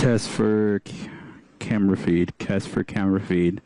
Test for camera feed. Test for camera feed.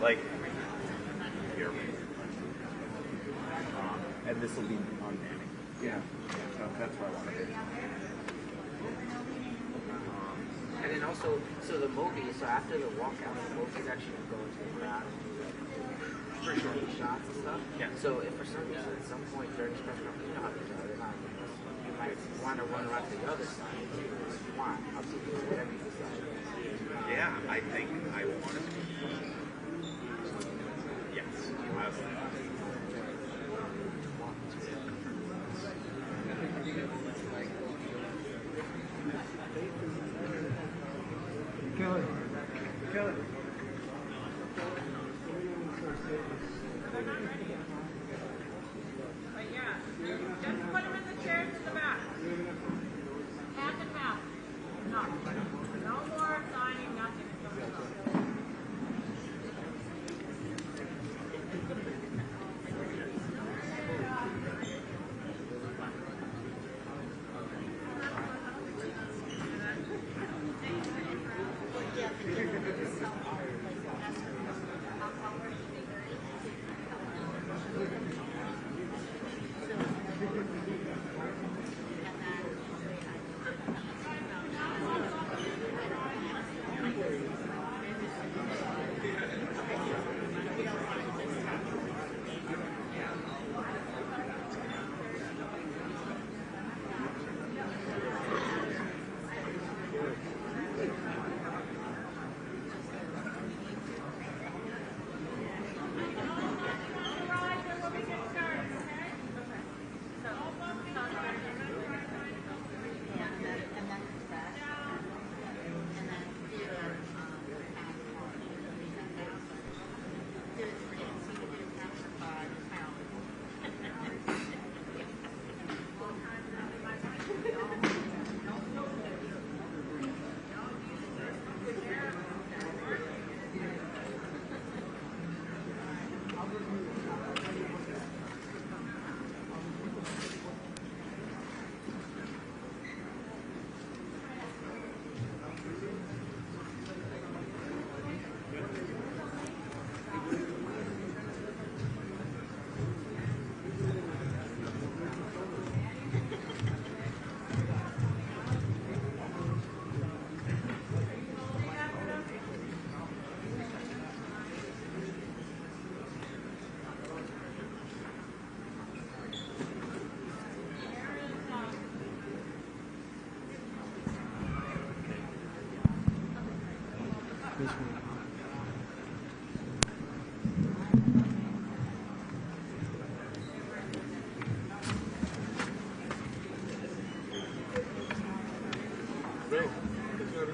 Like, here. And this will be on Manny. Yeah. So that's what I want to do. And then also, so the movie, so after the walkout, the movie's actually going to the crowd and do like for sure shots and stuff. Yeah. So if for some reason at some point during this press conference, you know how they are, they're not, you might want to run right to the other side. If you want, up to you, whatever you decide. Yeah, I think I want to. Yes. Kelly. Kelly. But yeah, just put them in the chairs in the back. Half and half. No more signing, nothing.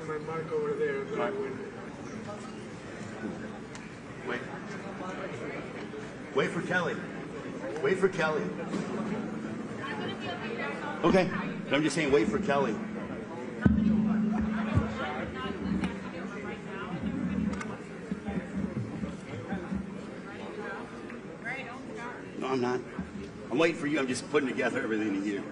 My mark over there. Right. Wait. Wait for Kelly. Wait for Kelly. Okay. But I'm just saying, wait for Kelly. No, I'm not. I'm waiting for you. I'm just putting together everything to you.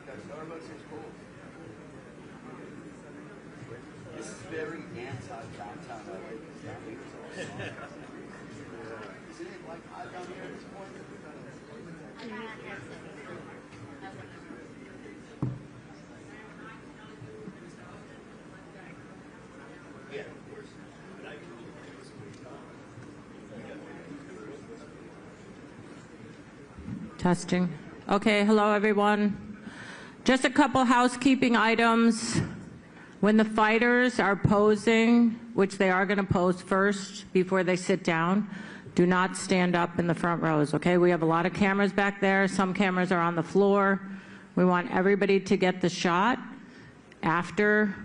that Starbucks is cool. This is very anti-downtown LA. Because down here is all soft. Isn't it like hot down here at this point? Yeah, of course. But I Testing. Okay, hello everyone. Just a couple housekeeping items. When the fighters are posing, which they are going to pose first before they sit down, do not stand up in the front rows, okay? We have a lot of cameras back there. Some cameras are on the floor. We want everybody to get the shot after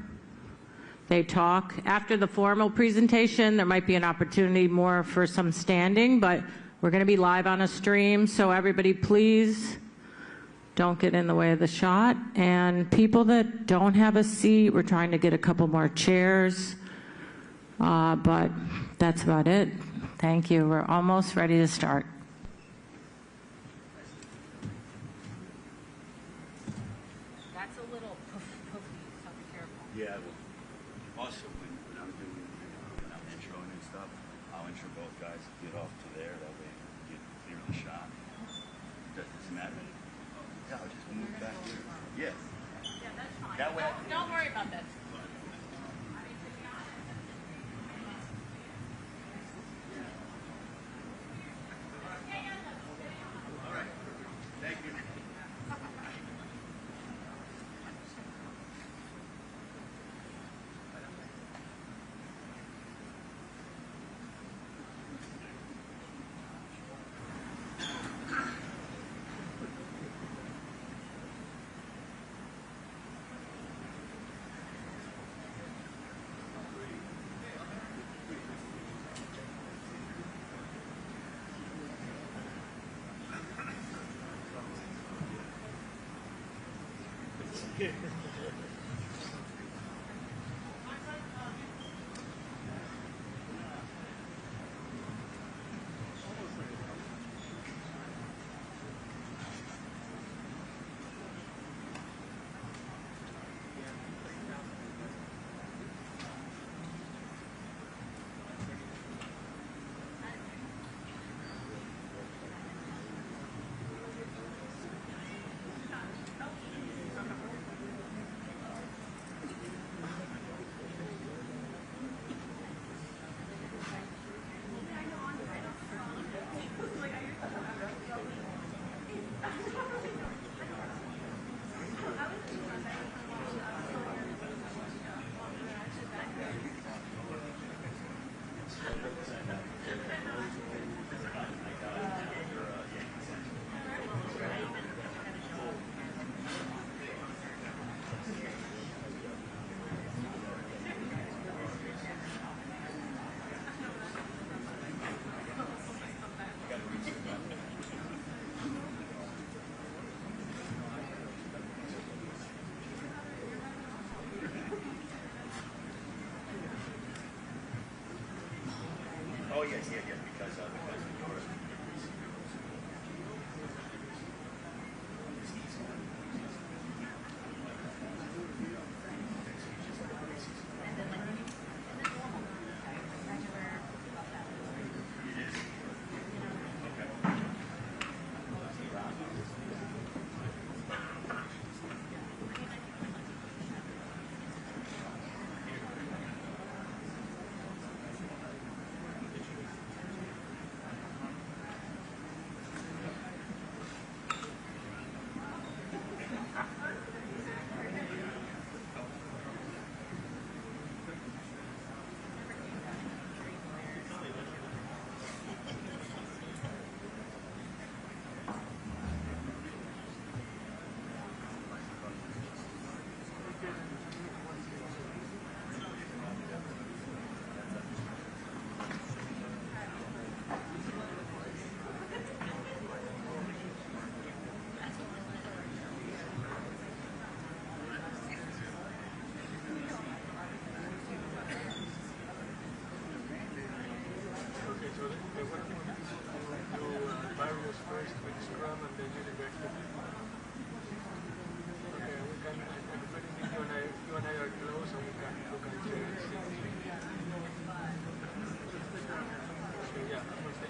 they talk. After the formal presentation, there might be an opportunity more for some standing, but we're going to be live on a stream, so everybody please don't get in the way of the shot. And people that don't have a seat, we're trying to get a couple more chairs, but that's about it. Thank you. We're almost ready to start. That's a little poofy, so be careful. Yeah, well, also when I'm doing, when I'm introing and stuff, I'll intro both guys, get off to there, that way you get clear the shot. Doesn't matter. Yeah, I'll just move back here. Yeah. Yeah, that's fine. That way. Don't worry about this. Thank you. Oh, yes, because of yours.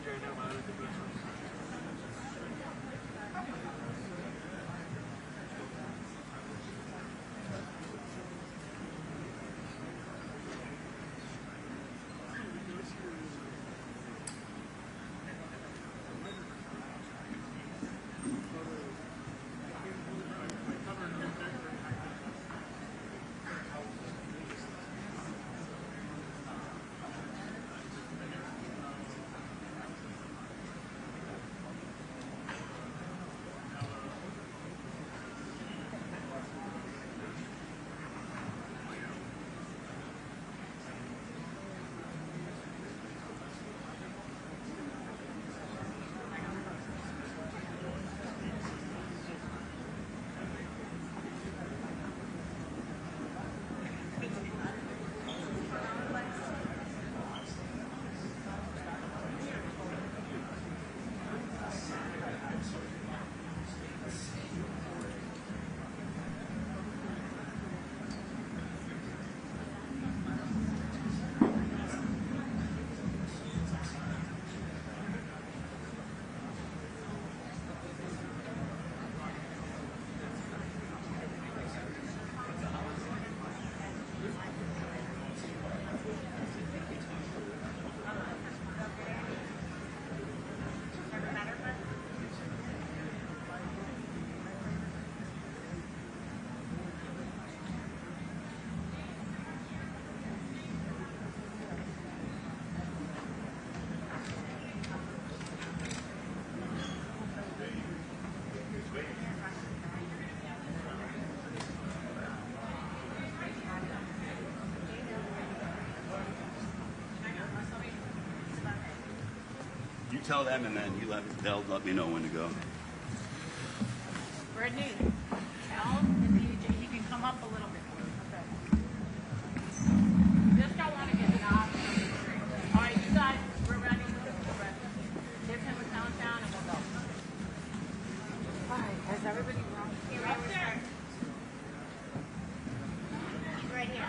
right now, madre, te pienso. You tell them, and then they'll let me know when to go. Brittany, tell the DJ he can come up a little bit. Okay. Just don't want to get knocked. All right, you guys, we're ready. We're ready. Give him a countdown and we'll go. All right, has everybody run? You're up there. Right here.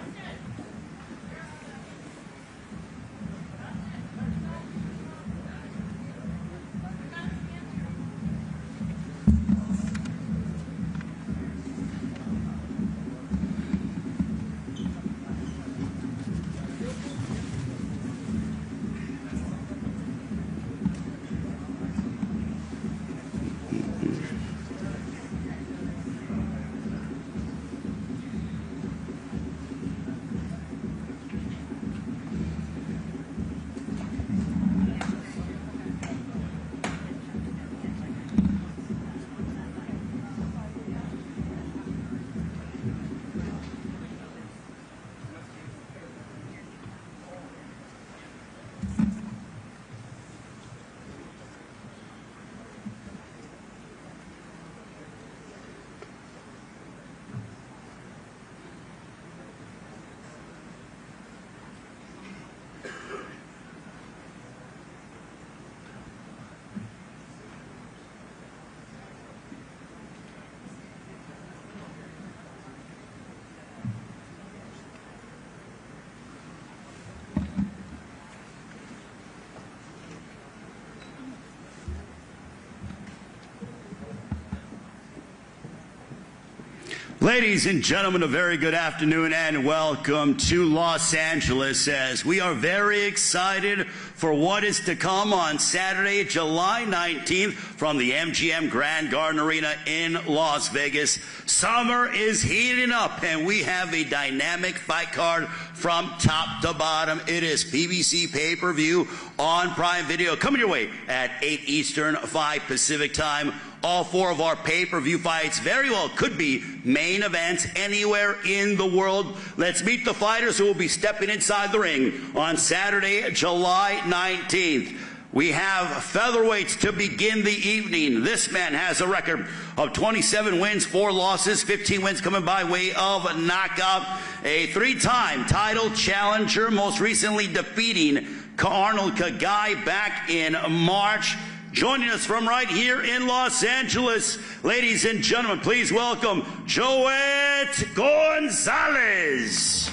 Ladies and gentlemen, a very good afternoon and welcome to Los Angeles as we are very excited for what is to come on Saturday, July 19th from the MGM Grand Garden Arena in Las Vegas. Summer is heating up and we have a dynamic fight card from top to bottom. It is PBC pay-per-view on Prime Video coming your way at 8 Eastern, 5 Pacific time. All four of our pay-per-view fights very well could be main events anywhere in the world. Let's meet the fighters who will be stepping inside the ring on Saturday, July 19th. We have featherweights to begin the evening. This man has a record of 27 wins, 4 losses, 15 wins coming by way of knockout. A 3-time title challenger, most recently defeating Arnold Kagai back in March. Joining us from right here in Los Angeles, ladies and gentlemen, please welcome Joet Gonzalez.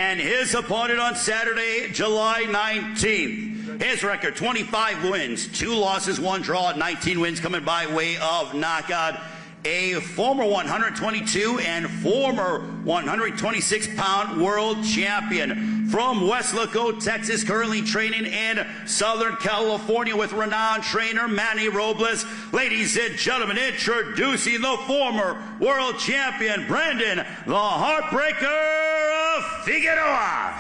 And his opponent on Saturday, July 19th. His record, 25 wins, 2 losses, 1 draw, 19 wins coming by way of knockout. A former 122 and former 126-pound world champion from Weslaco, Texas, currently training in Southern California with renowned trainer Manny Robles. Ladies and gentlemen, introducing the former world champion, Brandon the Heartbreaker Figueroa.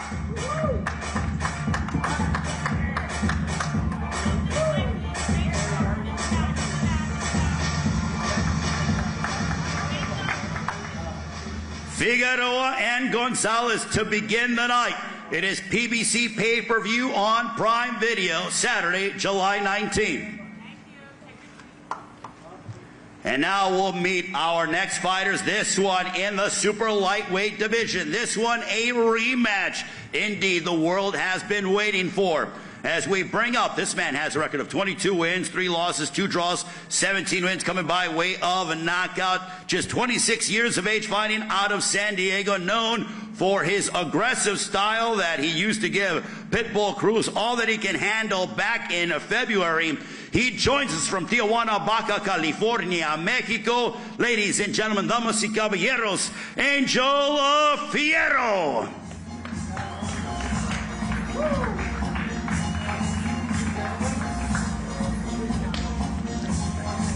Figueroa and Gonzalez to begin the night. It is PBC pay-per-view on Prime Video, Saturday, July 19th. And now we'll meet our next fighters. This one in the super lightweight division. This one a rematch. Indeed, the world has been waiting for. As we bring up, this man has a record of 22 wins, 3 losses, 2 draws, 17 wins coming by way of a knockout. Just 26 years of age, fighting out of San Diego, known for his aggressive style that he used to give Pitbull Cruz all that he can handle back in February. He joins us from Tijuana, Baja California, Mexico. Ladies and gentlemen, damas y caballeros, Angel Fierro.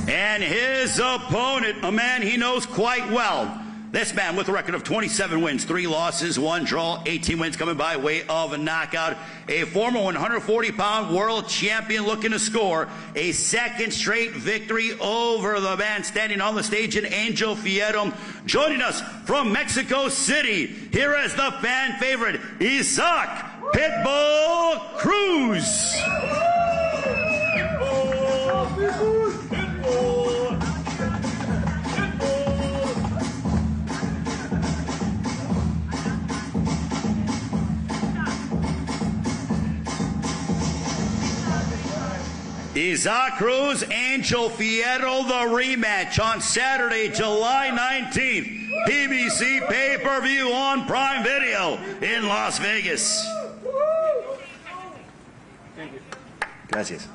And his opponent, a man he knows quite well. This man with a record of 27 wins, 3 losses, 1 draw, 18 wins coming by way of a knockout. A former 140-pound world champion looking to score a second straight victory over the man standing on the stage in Angel Fierro. Joining us from Mexico City, here is the fan favorite, Isaac Pitbull Cruz. Isaac Cruz, Angel Fierro, the rematch on Saturday, July 19th. PBC pay-per-view on Prime Video in Las Vegas. Gracias.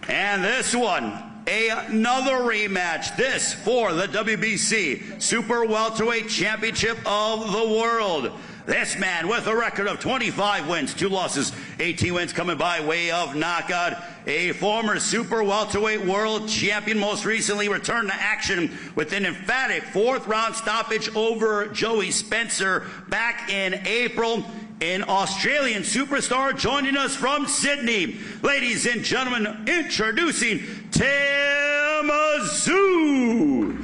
And this one, another rematch. This for the WBC Super Welterweight Championship of the World. This man with a record of 25 wins, 2 losses, 18 wins coming by way of knockout. A former super welterweight world champion, most recently returned to action with an emphatic 4th-round stoppage over Joey Spencer back in April. An Australian superstar joining us from Sydney. Ladies and gentlemen, introducing Tim Tszyu.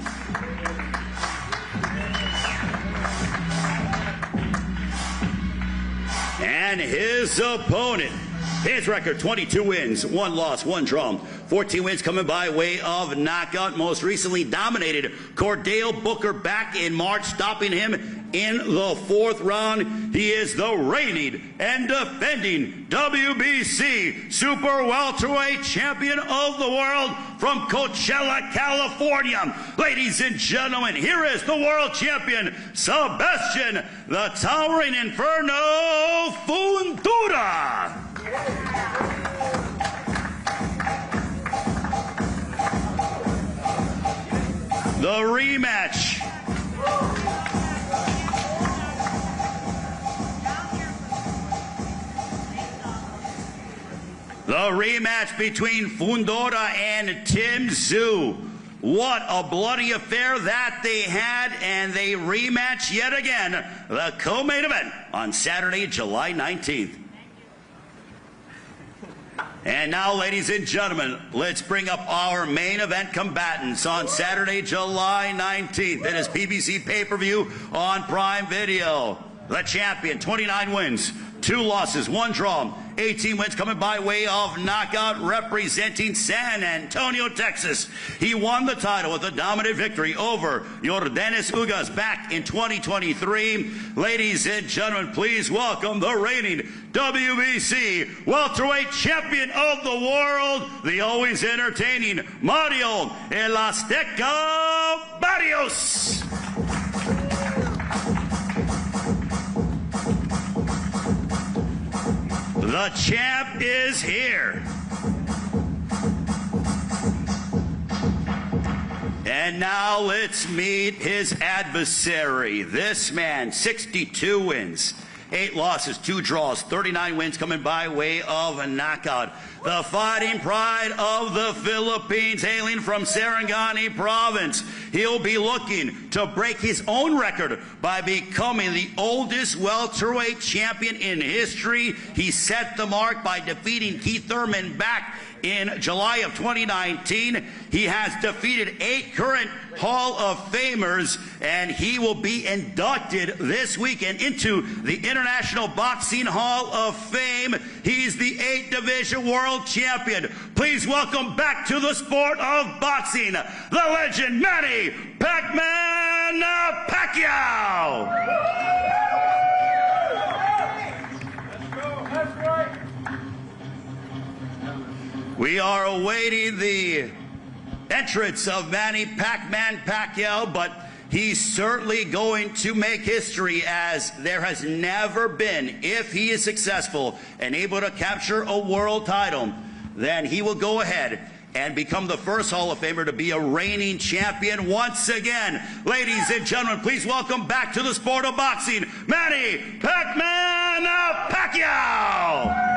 And his opponent, his record, 22 wins, 1 loss, 1 draw, 14 wins coming by way of knockout. Most recently dominated Cordell Booker back in March, stopping him in the 4th round. He is the reigning and defending WBC Super Welterweight Champion of the World from Coachella, California. Ladies and gentlemen, here is the world champion, Sebastian the Towering Inferno Fundura. The rematch. The rematch between Fundora and Tim Tszyu. What a bloody affair that they had, and they rematch yet again. The co-main event on Saturday, July 19th. And now, ladies and gentlemen, let's bring up our main event combatants on Saturday, July 19th. It is PBC pay-per-view on Prime Video. The champion, 29 wins, 2 losses, 1 draw, 18 wins coming by way of knockout, representing San Antonio, Texas. He won the title with a dominant victory over Yordenis Ugas back in 2023. Ladies and gentlemen, please welcome the reigning WBC welterweight champion of the world, the always entertaining Mario El Azteca Barrios. The champ is here. And now let's meet his adversary. This man, 62 wins, 8 losses, 2 draws, 39 wins coming by way of a knockout. The fighting pride of the Philippines, hailing from Sarangani province. He'll be looking to break his own record by becoming the oldest welterweight champion in history. He set the mark by defeating Keith Thurman back in July of 2019. He has defeated 8 current Hall of Famers, and he will be inducted this weekend into the International Boxing Hall of Fame. He's the 8 division world champion. Please welcome back to the sport of boxing, the legend Manny PacMan Pacquiao. That's right. We are awaiting the entrance of Manny PacMan Pacquiao, but he's certainly going to make history, as there has never been, if he is successful and able to capture a world title, then he will go ahead and become the first Hall of Famer to be a reigning champion once again. Ladies and gentlemen, please welcome back to the sport of boxing, Manny PacMan Pacquiao.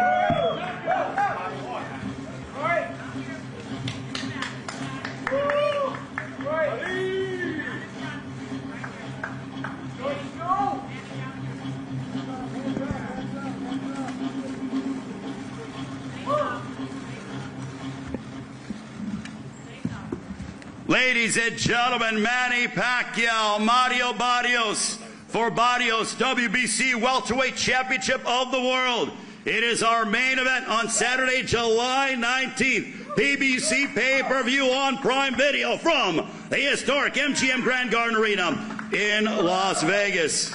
Ladies and gentlemen, Manny Pacquiao Mario Barrios for Barrios WBC Welterweight Championship of the World. It is our main event on Saturday, July 19th. PBC pay-per-view on Prime Video from the historic MGM Grand Garden Arena in Las Vegas.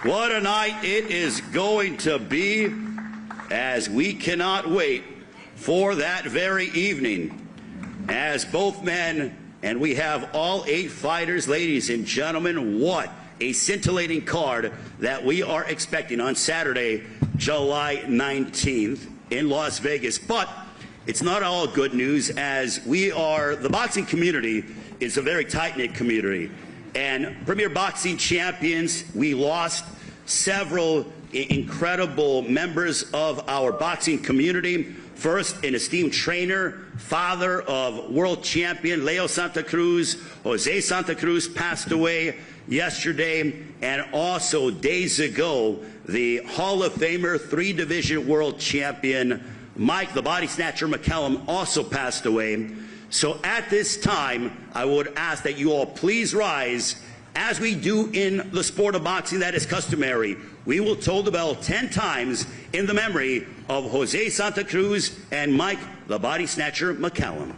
What a night it is going to be, as we cannot wait for that very evening, as both men, and we have all 8 fighters. Ladies and gentlemen, what a scintillating card that we are expecting on Saturday, July 19th in Las Vegas. But it's not all good news, as the boxing community is a very tight-knit community. And Premier Boxing Champions, we lost several incredible members of our boxing community. First, an esteemed trainer, father of world champion Leo Santa Cruz, Jose Santa Cruz, passed away yesterday. And also days ago, the Hall of Famer, 3-division world champion Mike the Body Snatcher McCallum also passed away. So at this time, I would ask that you all please rise, as we do in the sport of boxing that is customary. We will toll the bell 10 times in the memory of Jose Santa Cruz and Mike the Body Snatcher McCallum.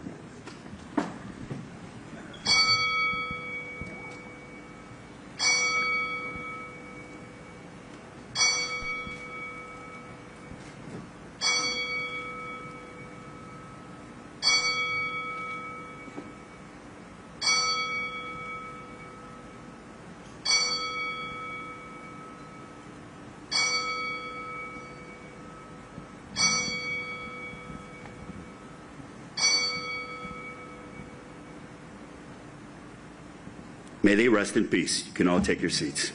May they rest in peace. You can all take your seats.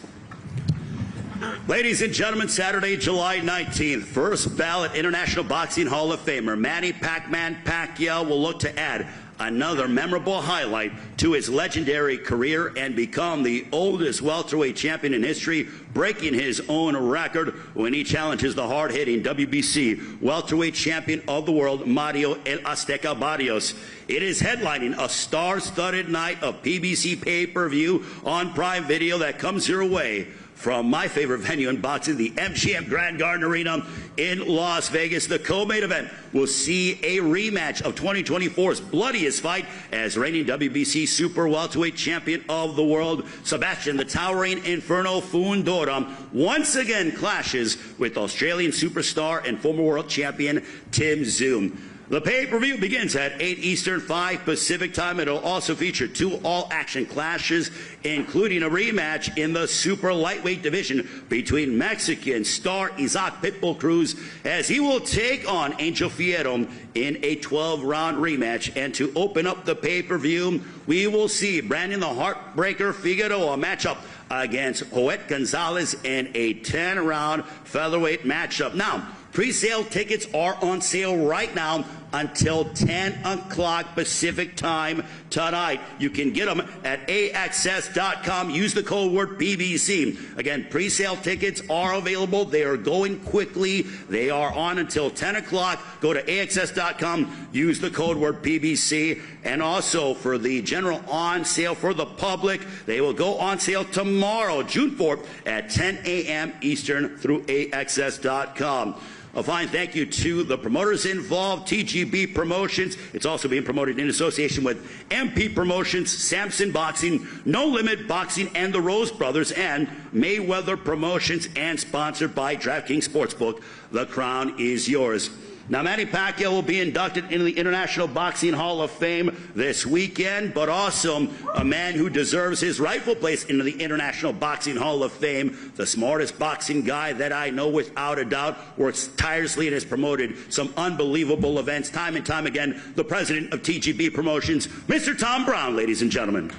Ladies and gentlemen, Saturday, July 19th, first ballot International Boxing Hall of Famer Manny PacMan Pacquiao will look to add another memorable highlight to his legendary career and become the oldest welterweight champion in history, breaking his own record when he challenges the hard-hitting WBC welterweight champion of the world, Mario El Azteca Barrios. It is headlining a star-studded night of PBC pay-per-view on Prime Video that comes your way from my favorite venue in boxing, the MGM Grand Garden Arena in Las Vegas. The co-main event will see a rematch of 2024's bloodiest fight, as reigning WBC Super Welterweight Champion of the World, Sebastian the Towering Inferno Fundora, once again clashes with Australian superstar and former world champion Tim Tszyu. The pay-per-view begins at 8 Eastern, 5 Pacific time. It'll also feature 2 all-action clashes, including a rematch in the super lightweight division between Mexican star Isaac Pitbull Cruz, as he will take on Angel Fierro in a 12-round rematch. And to open up the pay-per-view, we will see Brandon the Heartbreaker Figueroa match up against Joet Gonzalez in a 10-round featherweight matchup. Now, pre-sale tickets are on sale right now until 10 o'clock Pacific time tonight. You can get them at AXS.com. Use the code word PBC. Again, pre-sale tickets are available. They are going quickly. They are on until 10 o'clock. Go to AXS.com. Use the code word PBC. And also for the general on sale for the public, they will go on sale tomorrow, June 4th at 10 a.m. Eastern through AXS.com. A fine thank you to the promoters involved, TGB Promotions. It's also being promoted in association with MP Promotions, Samson Boxing, No Limit Boxing, and the Rose Brothers, and Mayweather Promotions, and sponsored by DraftKings Sportsbook. The crown is yours. Now, Manny Pacquiao will be inducted into the International Boxing Hall of Fame this weekend, but also a man who deserves his rightful place into the International Boxing Hall of Fame, the smartest boxing guy that I know without a doubt, works tirelessly and has promoted some unbelievable events time and time again, the president of TGB Promotions, Mr. Tom Brown, ladies and gentlemen.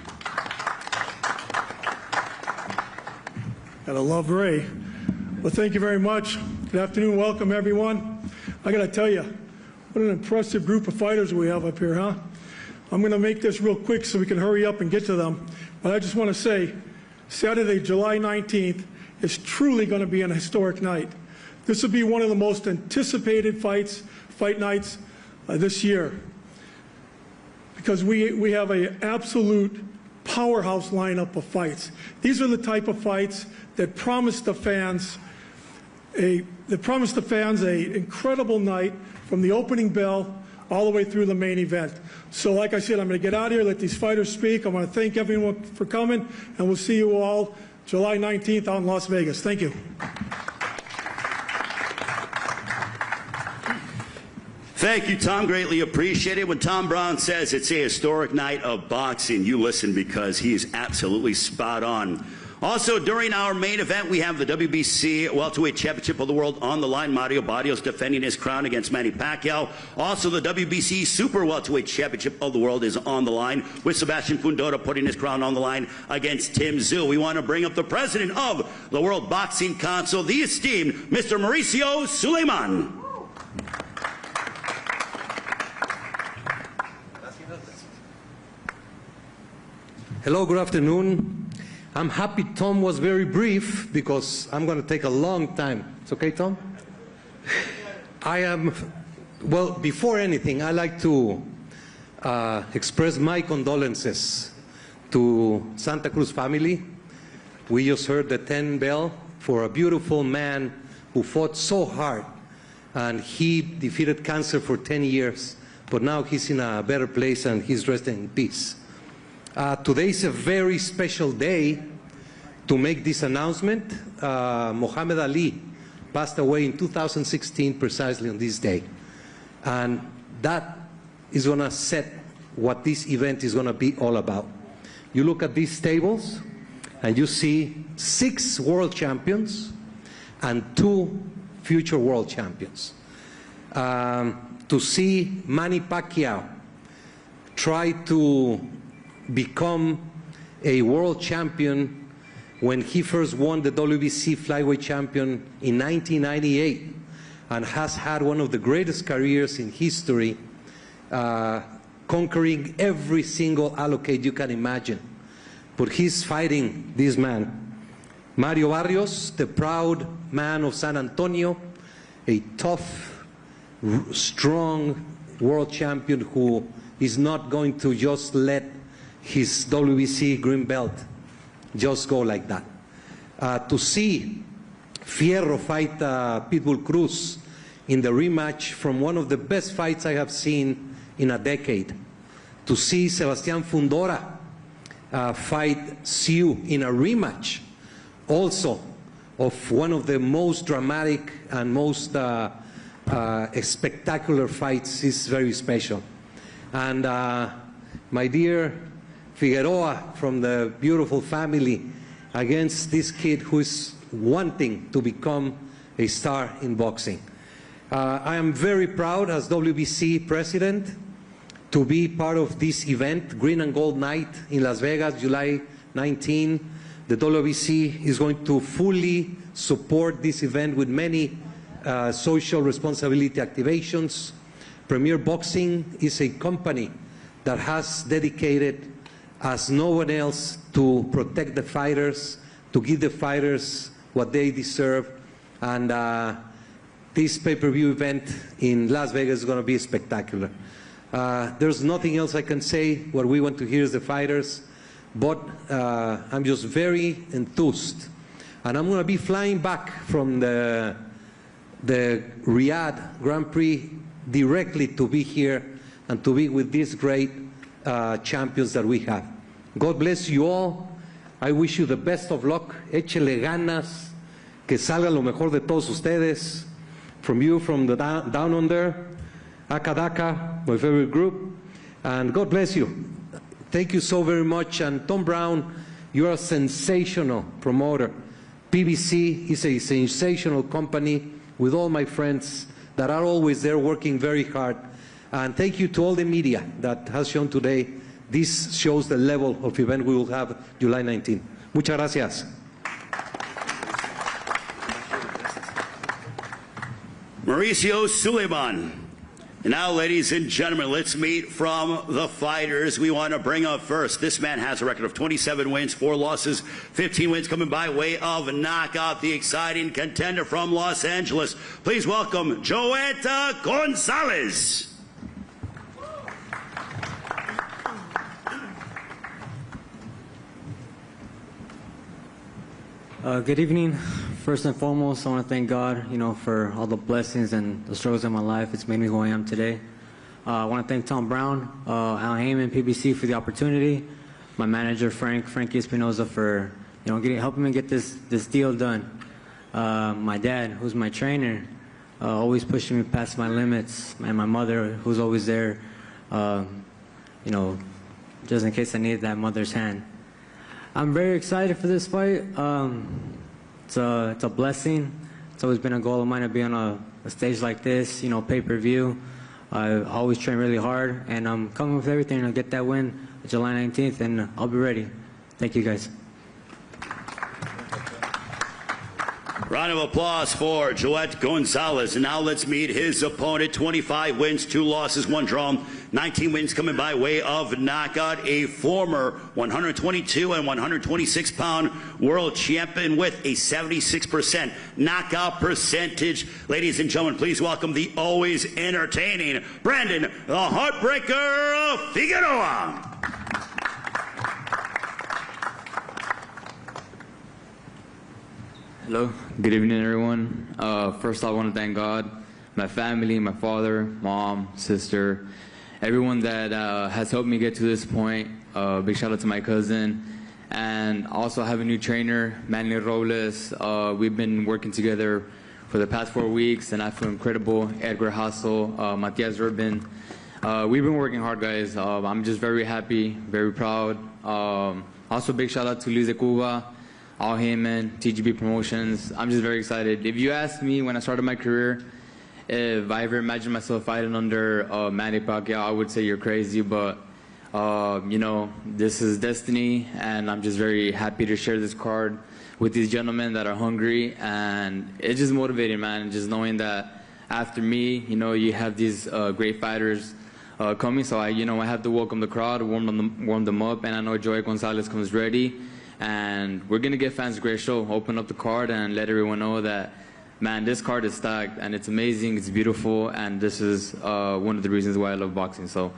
Gotta love Ray. Well, thank you very much. Good afternoon. Welcome, everyone. I got to tell you, what an impressive group of fighters we have up here, huh? I'm going to make this real quick so we can hurry up and get to them. But I just want to say, Saturday, July 19th, is truly going to be an historic night. This will be one of the most anticipated fight nights this year, because we have an absolute powerhouse lineup of fights. These are the type of fights that promise the fans an incredible night from the opening bell all the way through the main event. So like I said, I'm going to get out of here, let these fighters speak. I want to thank everyone for coming, and we'll see you all July 19th out in Las Vegas. Thank you. Thank you, Tom. Greatly appreciated. When Tom Brown says it's a historic night of boxing, you listen, because he is absolutely spot on. Also, during our main event, we have the WBC Welterweight Championship of the World on the line. Mario Barrios defending his crown against Manny Pacquiao. Also, the WBC Super Welterweight Championship of the World is on the line, with Sebastian Fundora putting his crown on the line against Tim Tszyu. We want to bring up the president of the World Boxing Council, the esteemed Mr. Mauricio Suleiman. Hello, good afternoon. I'm happy Tom was very brief, because I'm going to take a long time. It's okay, Tom? Well, before anything, I'd like to express my condolences to Santa Cruz family. We just heard the 10 bell for a beautiful man who fought so hard, and he defeated cancer for 10 years, but now he's in a better place and he's resting in peace. Today is a very special day to make this announcement. Muhammad Ali passed away in 2016 precisely on this day. And that is going to set what this event is going to be all about. You look at these tables and you see 6 world champions and 2 future world champions. To see Manny Pacquiao try to become a world champion when he first won the WBC flyweight champion in 1998, and has had one of the greatest careers in history, conquering every single allocate you can imagine. But he's fighting this man, Mario Barrios, the proud man of San Antonio, a tough, strong world champion who is not going to just let his WBC green belt just go like that. To see Fierro fight Pitbull Cruz in the rematch from one of the best fights I have seen in a decade. To see Sebastian Fundora fight Tszyu in a rematch also of one of the most dramatic and most spectacular fights is very special. And my dear Figueroa from the beautiful family against this kid who is wanting to become a star in boxing. I am very proud as WBC president to be part of this event, Green and Gold Night in Las Vegas, July 19. The WBC is going to fully support this event with many social responsibility activations. Premier Boxing is a company that has dedicated as no one else to protect the fighters, to give the fighters what they deserve. And this pay-per-view event in Las Vegas is going to be spectacular. There's nothing else I can say. What we want to hear is the fighters. But I'm just very enthused. And I'm going to be flying back from the Riyadh Grand Prix directly to be here and to be with these great champions that we have. God bless you all. I wish you the best of luck. Échele ganas. Que salga lo mejor de todos ustedes. From you, from the down under. Akadaka, my favorite group. And God bless you. Thank you so very much. And Tom Brown, you are a sensational promoter. PBC is a sensational company with all my friends that are always there working very hard. And thank you to all the media that has shown today. This shows the level of event we will have July 19. Muchas gracias. Mauricio Suleiman. And now, ladies and gentlemen, let's meet from the fighters. We want to bring up first. This man has a record of 27 wins, 4 losses, 15 wins coming by way of knockout. The exciting contender from Los Angeles. Please welcome Joeta Gonzalez. Good evening. First and foremost, I want to thank God, for all the blessings and the struggles in my life. It's made me who I am today. I want to thank Tom Brown, Al Heyman, PBC for the opportunity. My manager, Frankie Espinoza, for helping me get this deal done. My dad, who's my trainer, always pushing me past my limits, and my mother, who's always there, just in case I need that mother's hand. I'm very excited for this fight. It's a blessing. It's always been a goal of mine to be on a stage like this, pay-per-view. I always train really hard, and I'm coming with everything to get that win July 19th, and I'll be ready. Thank you, guys. Round of applause for Joet Gonzalez. And now let's meet his opponent. 25 wins, 2 losses, 1 draw. 19 wins coming by way of knockout. A former 122 and 126-pound world champion with a 76% knockout percentage. Ladies and gentlemen, please welcome the always entertaining Brandon the Heartbreaker Figueroa. Hello, good evening everyone. First I want to thank God, my family, my father, mom, sister, everyone that has helped me get to this point. Big shout out to my cousin. And also I have a new trainer, Manny Robles. We've been working together for the past 4 weeks and I feel incredible. Edgar Hassel, Matias Rubin. We've been working hard, guys. I'm just very happy, very proud. Also big shout out to Luis de Cuba, Al Heyman, TGB Promotions. I'm just very excited. If you asked me when I started my career, if I ever imagined myself fighting under Manny Pacquiao, I would say you're crazy, but this is destiny, and I'm just very happy to share this card with these gentlemen that are hungry, and it's just motivating, man, just knowing that after me, you have these great fighters coming, so I have to welcome the crowd, warm them up, and I know Joet Gonzalez comes ready. And we're going to give fans a great show, open up the card and let everyone know that, man, this card is stacked and it's amazing, it's beautiful, and this is one of the reasons why I love boxing. So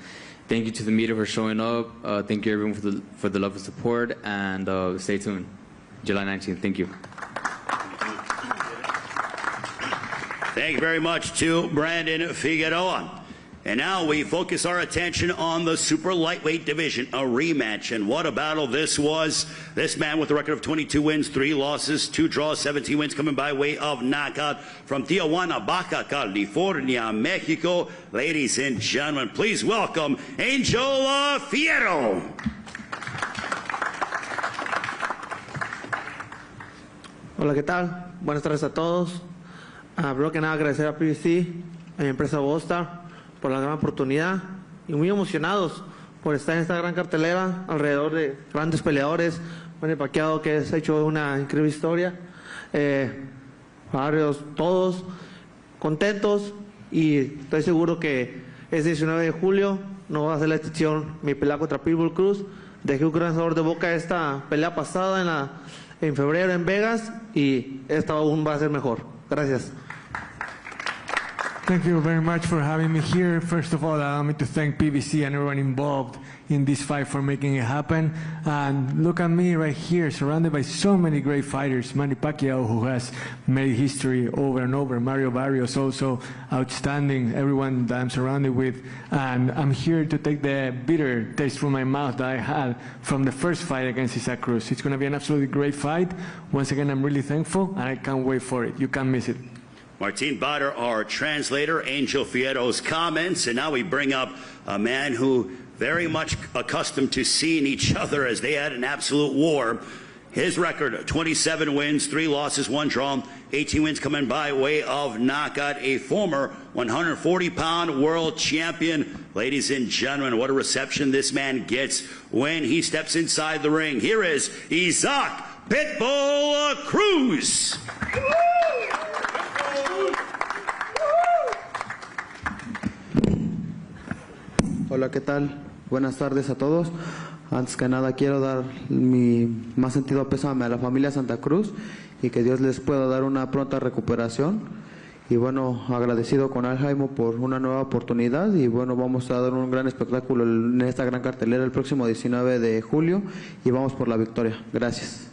thank you to the media for showing up. Thank you everyone for the love and support, and stay tuned. July 19th, thank you. Thank you very much to Brandon Figueroa. And now we focus our attention on the super lightweight division, a rematch. And what a battle this was. This man with a record of 22 wins, 3 losses, 2 draws, 17 wins coming by way of knockout from Tijuana, Baja California, Mexico. Ladies and gentlemen, please welcome Angel Fierro. Hola, ¿qué tal? Buenas tardes a todos. Primero que nada agradecer a PBC, a mi empresa Bosta, por la gran oportunidad y muy emocionados por estar en esta gran cartelera alrededor de grandes peleadores. Manny Pacquiao, que ha hecho una increíble historia. Barrios, todos contentos, y estoy seguro que es 19 de julio, no va a ser la excepción mi pelea contra Pitbull Cruz. Dejé un gran sabor de boca esta pelea pasada en febrero en Vegas, y esta aún va a ser mejor. Gracias. Thank you very much for having me here. First of all, allow me to thank PBC and everyone involved in this fight for making it happen. And look at me right here, surrounded by so many great fighters. Manny Pacquiao, who has made history over and over. Mario Barrios, also outstanding. Everyone that I'm surrounded with. And I'm here to take the bitter taste from my mouth that I had from the first fight against Isaac Cruz. It's going to be an absolutely great fight. Once again, I'm really thankful, and I can't wait for it. You can't miss it. Martin Bader, our translator, Angel Fierro's comments, and now we bring up a man who very much accustomed to seeing each other as they had an absolute war. His record, 27 wins, 3 losses, 1 draw, 18 wins coming by way of knockout, a former 140-pound world champion. Ladies and gentlemen, what a reception this man gets when he steps inside the ring. Here is Isaac Pitbull Cruz. Hola, ¿qué tal? Buenas tardes a todos. Antes que nada quiero dar mi más sentido pésame a la familia Santa Cruz, y que Dios les pueda dar una pronta recuperación. Y bueno, agradecido con Aljaimo por una nueva oportunidad, y bueno, vamos a dar un gran espectáculo en esta gran cartelera el próximo 19 de julio, y vamos por la victoria. Gracias.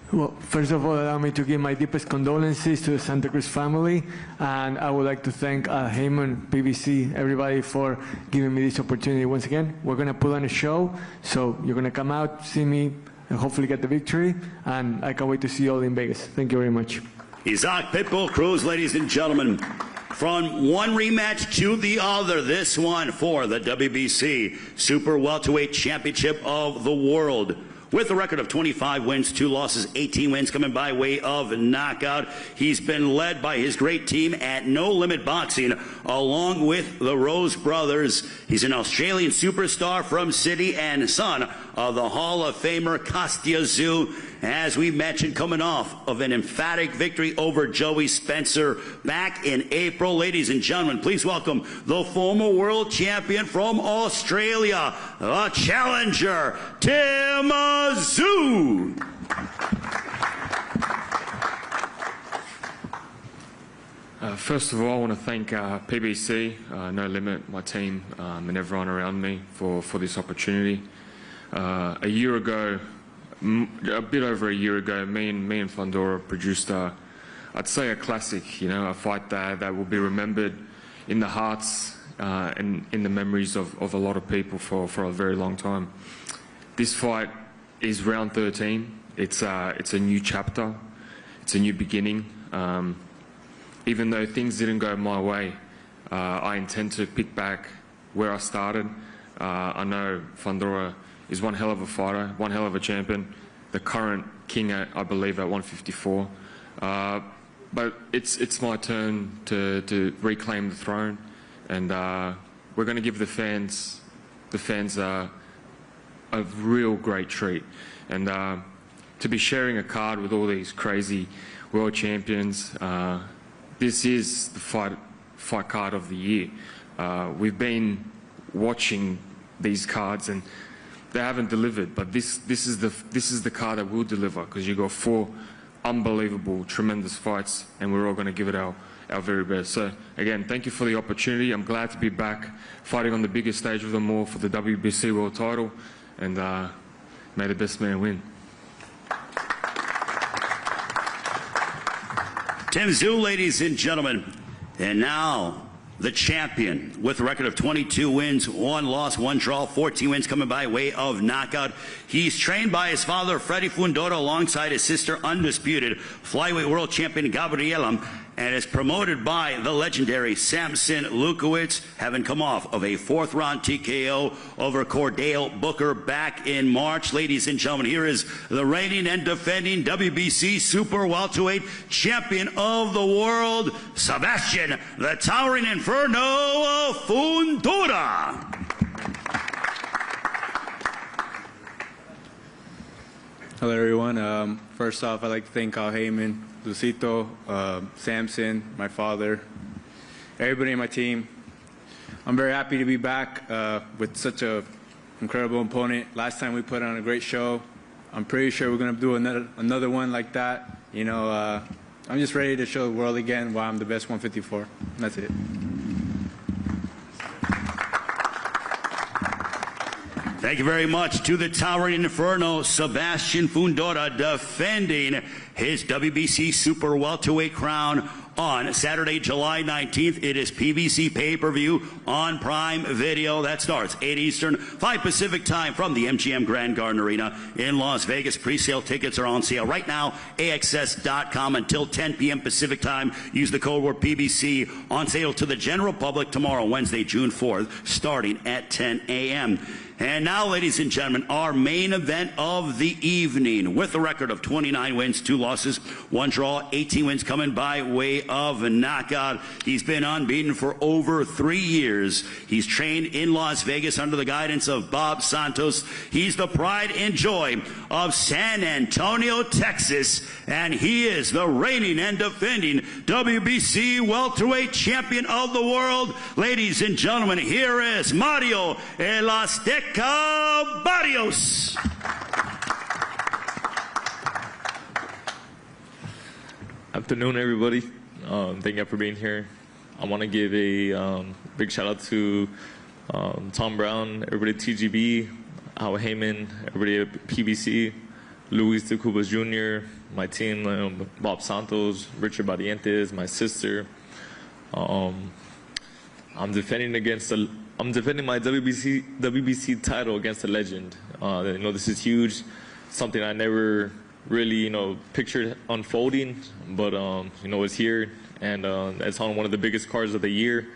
Well, first of all, allow me to give my deepest condolences to the Santa Cruz family, and I would like to thank Heyman, PBC, everybody for giving me this opportunity once again. We're going to put on a show, so you're going to come out, see me, and hopefully get the victory, and I can't wait to see you all in Vegas. Thank you very much. Isaac Pitbull Cruz, ladies and gentlemen. From one rematch to the other, this one for the WBC Super Welterweight Championship of the World. With a record of 25 wins, 2 losses, 18 wins coming by way of knockout. He's been led by his great team at No Limit Boxing, along with the Rose brothers. He's an Australian superstar from Sydney and son of the Hall of Famer Kostya Tszyu. As we mentioned, coming off of an emphatic victory over Joey Spencer back in April. Ladies and gentlemen, please welcome the former world champion from Australia, the challenger, Tim Tszyu. First of all, I want to thank PBC, No Limit, my team, and everyone around me for this opportunity. A year ago, a bit over a year ago, me and Fundora produced, I'd say, a classic, you know, a fight that will be remembered in the hearts and in the memories of a lot of people for a very long time. This fight is round 13. It's a new chapter. It's a new beginning. Even though things didn't go my way, I intend to pick back where I started. I know Fundora is one hell of a fighter, one hell of a champion, the current king, I believe, at 154. But it's my turn to reclaim the throne, and we're going to give the fans a real great treat. And to be sharing a card with all these crazy world champions, this is the fight card of the year. We've been watching these cards and they haven't delivered, but this is the card that will deliver, because you got 4 unbelievable, tremendous fights, and we're all going to give it our very best. So again, thank you for the opportunity. I'm glad to be back fighting on the biggest stage of them all for the WBC world title, and may the best man win. Tim Tszyu, ladies and gentlemen. And now the champion, with a record of 22 wins, 1 loss, 1 draw, 14 wins coming by way of knockout. He's trained by his father, Freddy Fundora, alongside his sister, undisputed flyweight world champion Gabriela, and is promoted by the legendary Samson Lukowicz, having come off of a 4th-round TKO over Cordell Booker back in March. Ladies and gentlemen, here is the reigning and defending WBC Super Welterweight Champion of the World, Sebastian the Towering Inferno Fundora. Hello, everyone. First off, I'd like to thank Al Heyman, Lucito, Samson, my father, everybody in my team. I'm very happy to be back with such an incredible opponent. Last time we put on a great show. I'm pretty sure we're going to do another one like that. You know, I'm just ready to show the world again why I'm the best 154. And that's it. Thank you very much to the Towering Inferno, Sebastian Fundora, defending his WBC Super Welterweight crown on Saturday, July 19th. It is PBC pay-per-view on Prime Video. That starts 8 Eastern, 5 Pacific time from the MGM Grand Garden Arena in Las Vegas. Pre-sale tickets are on sale right now, AXS.com until 10 p.m. Pacific time. Use the code word PBC, on sale to the general public tomorrow, Wednesday, June 4th, starting at 10 a.m. And now, ladies and gentlemen, our main event of the evening, with a record of 29 wins, 2 losses, 1 draw, 18 wins coming by way of a knockout. He's been unbeaten for over 3 years. He's trained in Las Vegas under the guidance of Bob Santos. He's the pride and joy of San Antonio, Texas, and he is the reigning and defending WBC welterweight champion of the world. Ladies and gentlemen, here is Mario El Azteca Barrios. Afternoon, everybody. Thank you for being here. I want to give a big shout out to Tom Brown, everybody at TGB, Al Heyman, everybody at PBC, Luis de Cubas Jr., my team, Bob Santos, Richard Barrientos, my sister. I'm defending my WBC title against a legend. You know, this is huge, something I never really, you know, pictured unfolding, but you know, it's here, and it's on one of the biggest cards of the year.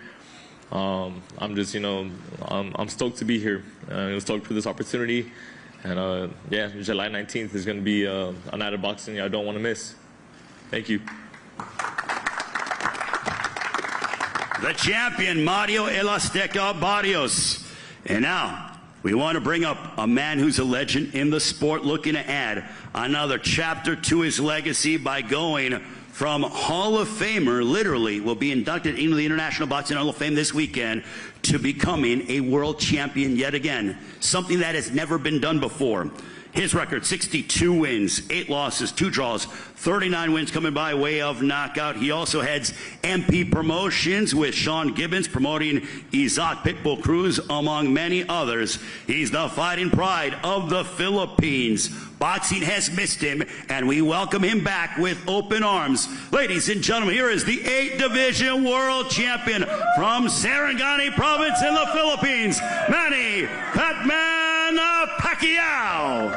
I'm just, you know, I'm stoked to be here. I'm stoked for this opportunity, and yeah, July 19th is going to be a night of boxing I don't want to miss. Thank you. The champion, Mario El Azteca Barrios. And now, we want to bring up a man who's a legend in the sport, looking to add another chapter to his legacy by going from Hall of Famer, literally will be inducted into the International Boxing Hall of Fame this weekend, to becoming a world champion yet again, something that has never been done before. His record, 62 wins, 8 losses, 2 draws, 39 wins coming by way of knockout. He also heads MP Promotions with Sean Gibbons, promoting Isaac Pitbull Cruz, among many others. He's the fighting pride of the Philippines. Boxing has missed him, and we welcome him back with open arms. Ladies and gentlemen, here is the 8th Division World Champion from Sarangani Province in the Philippines, Manny Pacquiao.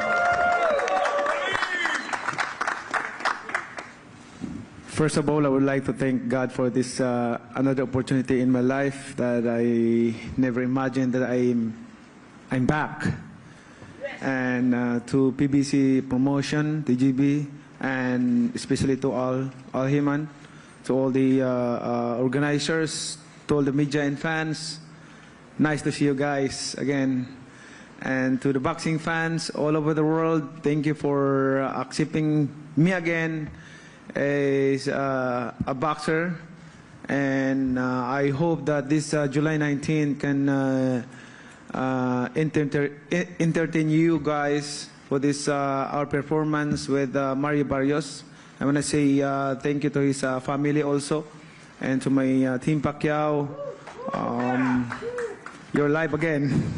First of all, I would like to thank God for this another opportunity in my life that I never imagined that I'm back. And to PBC Promotion, TGB, and especially to all Heyman, to all the organizers, to all the media and fans. Nice to see you guys again. And to the boxing fans all over the world, thank you for accepting me again as a boxer. And I hope that this July 19 can entertain you guys for this our performance with Mario Barrios. I want to say thank you to his family also, and to my team Pacquiao. You're live again.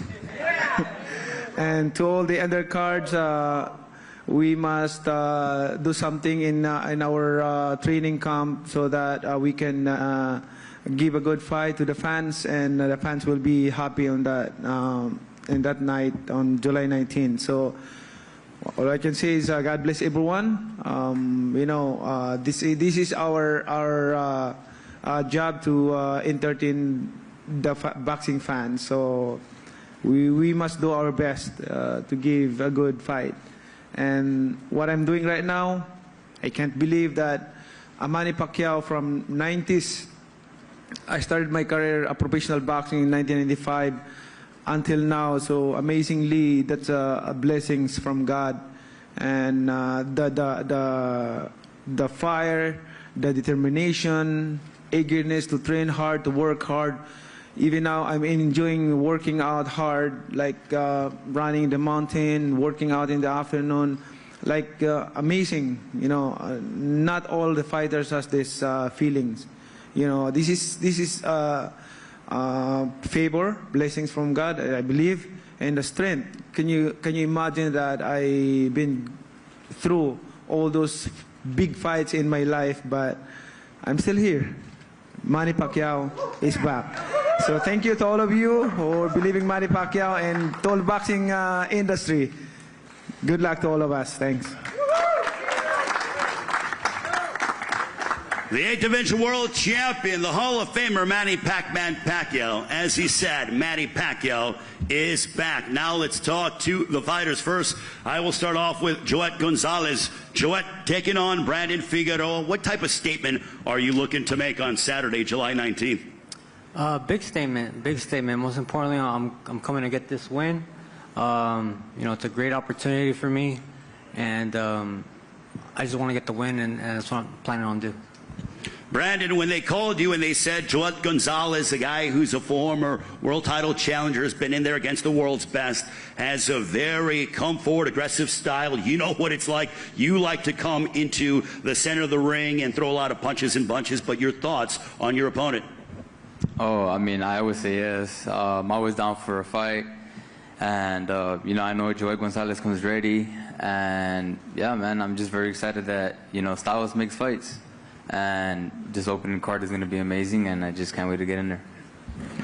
And to all the undercards, we must do something in our training camp so that we can give a good fight to the fans, and the fans will be happy on that in that night on July 19th. So all I can say is God bless everyone. This is our job to entertain the boxing fans. So we must do our best to give a good fight. And what I'm doing right now, I can't believe that Manny Pacquiao from 90s, I started my career of professional boxing in 1995 until now. So amazingly, that's blessings from God. And the fire, the determination, eagerness to train hard, to work hard. Even now, I'm enjoying working out hard, like running the mountain, working out in the afternoon, like amazing. Not all the fighters has these feelings. This is favor, blessings from God, I believe, and the strength. Can you imagine that I've been through all those big fights in my life, but I'm still here. Manny Pacquiao is back. So thank you to all of you for believing Manny Pacquiao and to all boxing industry. Good luck to all of us. Thanks. The 8th Division World Champion, the Hall of Famer Manny "PacMan" Pacquiao. As he said, Manny Pacquiao is back. Now let's talk to the fighters. First, I will start off with Joet Gonzalez. Joet taking on Brandon Figueroa. What type of statement are you looking to make on Saturday, July 19th? Big statement, big statement. Most importantly, I'm coming to get this win. It's a great opportunity for me, and I just want to get the win, and that's what I'm planning on doing. Brandon, when they called you and they said Joet Gonzalez, a guy who's a former world title challenger, has been in there against the world's best, has a very come forward, aggressive style. You know what it's like. You like to come into the center of the ring and throw a lot of punches and bunches, but your thoughts on your opponent? Oh, I mean, I always say yes. I'm always down for a fight. And, I know Joet Gonzalez comes ready. And, yeah, man, I'm just very excited that, Styles makes fights. And this opening card is going to be amazing, and I just can't wait to get in there.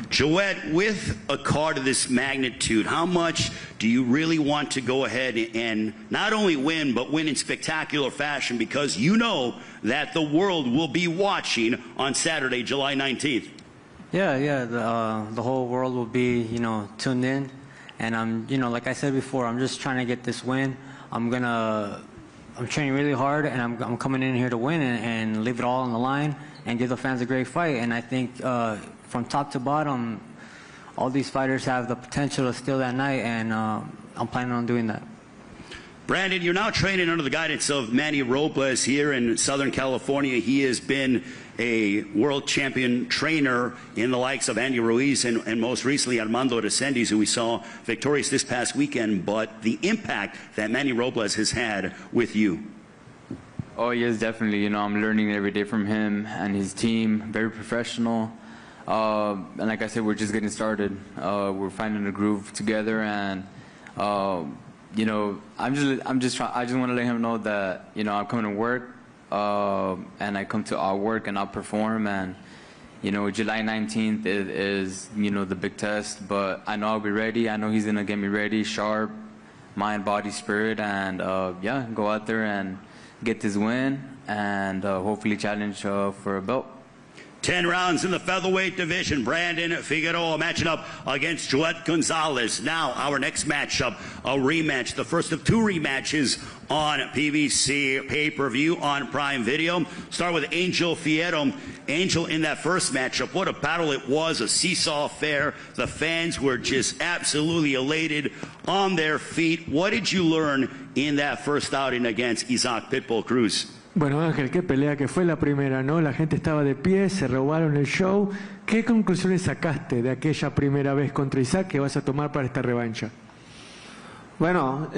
Joet, with a card of this magnitude, how much do you really want to go ahead and not only win, but win in spectacular fashion, because you know that the world will be watching on Saturday, July 19th? Yeah, the whole world will be, tuned in. And I'm, like I said before, I'm just trying to get this win. I'm training really hard, and I'm coming in here to win and leave it all on the line and give the fans a great fight. And I think from top to bottom, all these fighters have the potential to steal that night, and I'm planning on doing that. Brandon, you're now training under the guidance of Manny Robles here in Southern California. He has been a world champion trainer in the likes of Andy Ruiz and most recently Armando Resendiz, who we saw victorious this past weekend. But the impact that Manny Robles has had with you. Oh, yes, definitely. I'm learning every day from him and his team. Very professional. And like I said, we're just getting started. We're finding a groove together, and I just want to let him know that I'm coming to work, and I come to our work and I'll perform. And July 19th is the big test, but I know I'll be ready. I know he's gonna get me ready, sharp, mind, body, spirit, and go out there and get this win, and hopefully challenge for a belt. 10 rounds in the featherweight division. Brandon Figueroa matching up against Joet Gonzalez. Now our next matchup, a rematch, the first of two rematches on PBC pay-per-view on Prime Video. Start with Angel Fierro. Angel, in that first matchup, what a battle it was, a seesaw affair. The fans were just absolutely elated, on their feet. What did you learn in that first outing against Isaac Pitbull Cruz? Bueno, Ángel, qué pelea que fue la primera, ¿no? La gente estaba de pie, se robaron el show. ¿Qué conclusiones sacaste de aquella primera vez contra Isaac que vas a tomar para esta revancha? Bueno,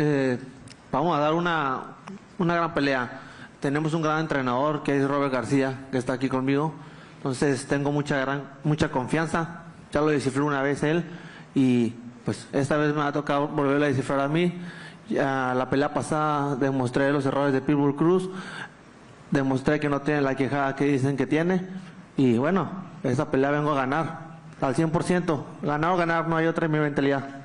vamos a dar una gran pelea. Tenemos un gran entrenador que es Robert García, que está aquí conmigo. Entonces tengo mucha confianza. Ya lo descifré una vez él, y pues esta vez me ha tocado volverlo a descifrar a mí. Ya la pelea pasada demostré los errores de Pitbull Cruz, demostré que no tiene la quejada que dicen que tiene y bueno, esta pelea vengo a ganar al 100%, ganar o ganar, no hay otra en mi mentalidad.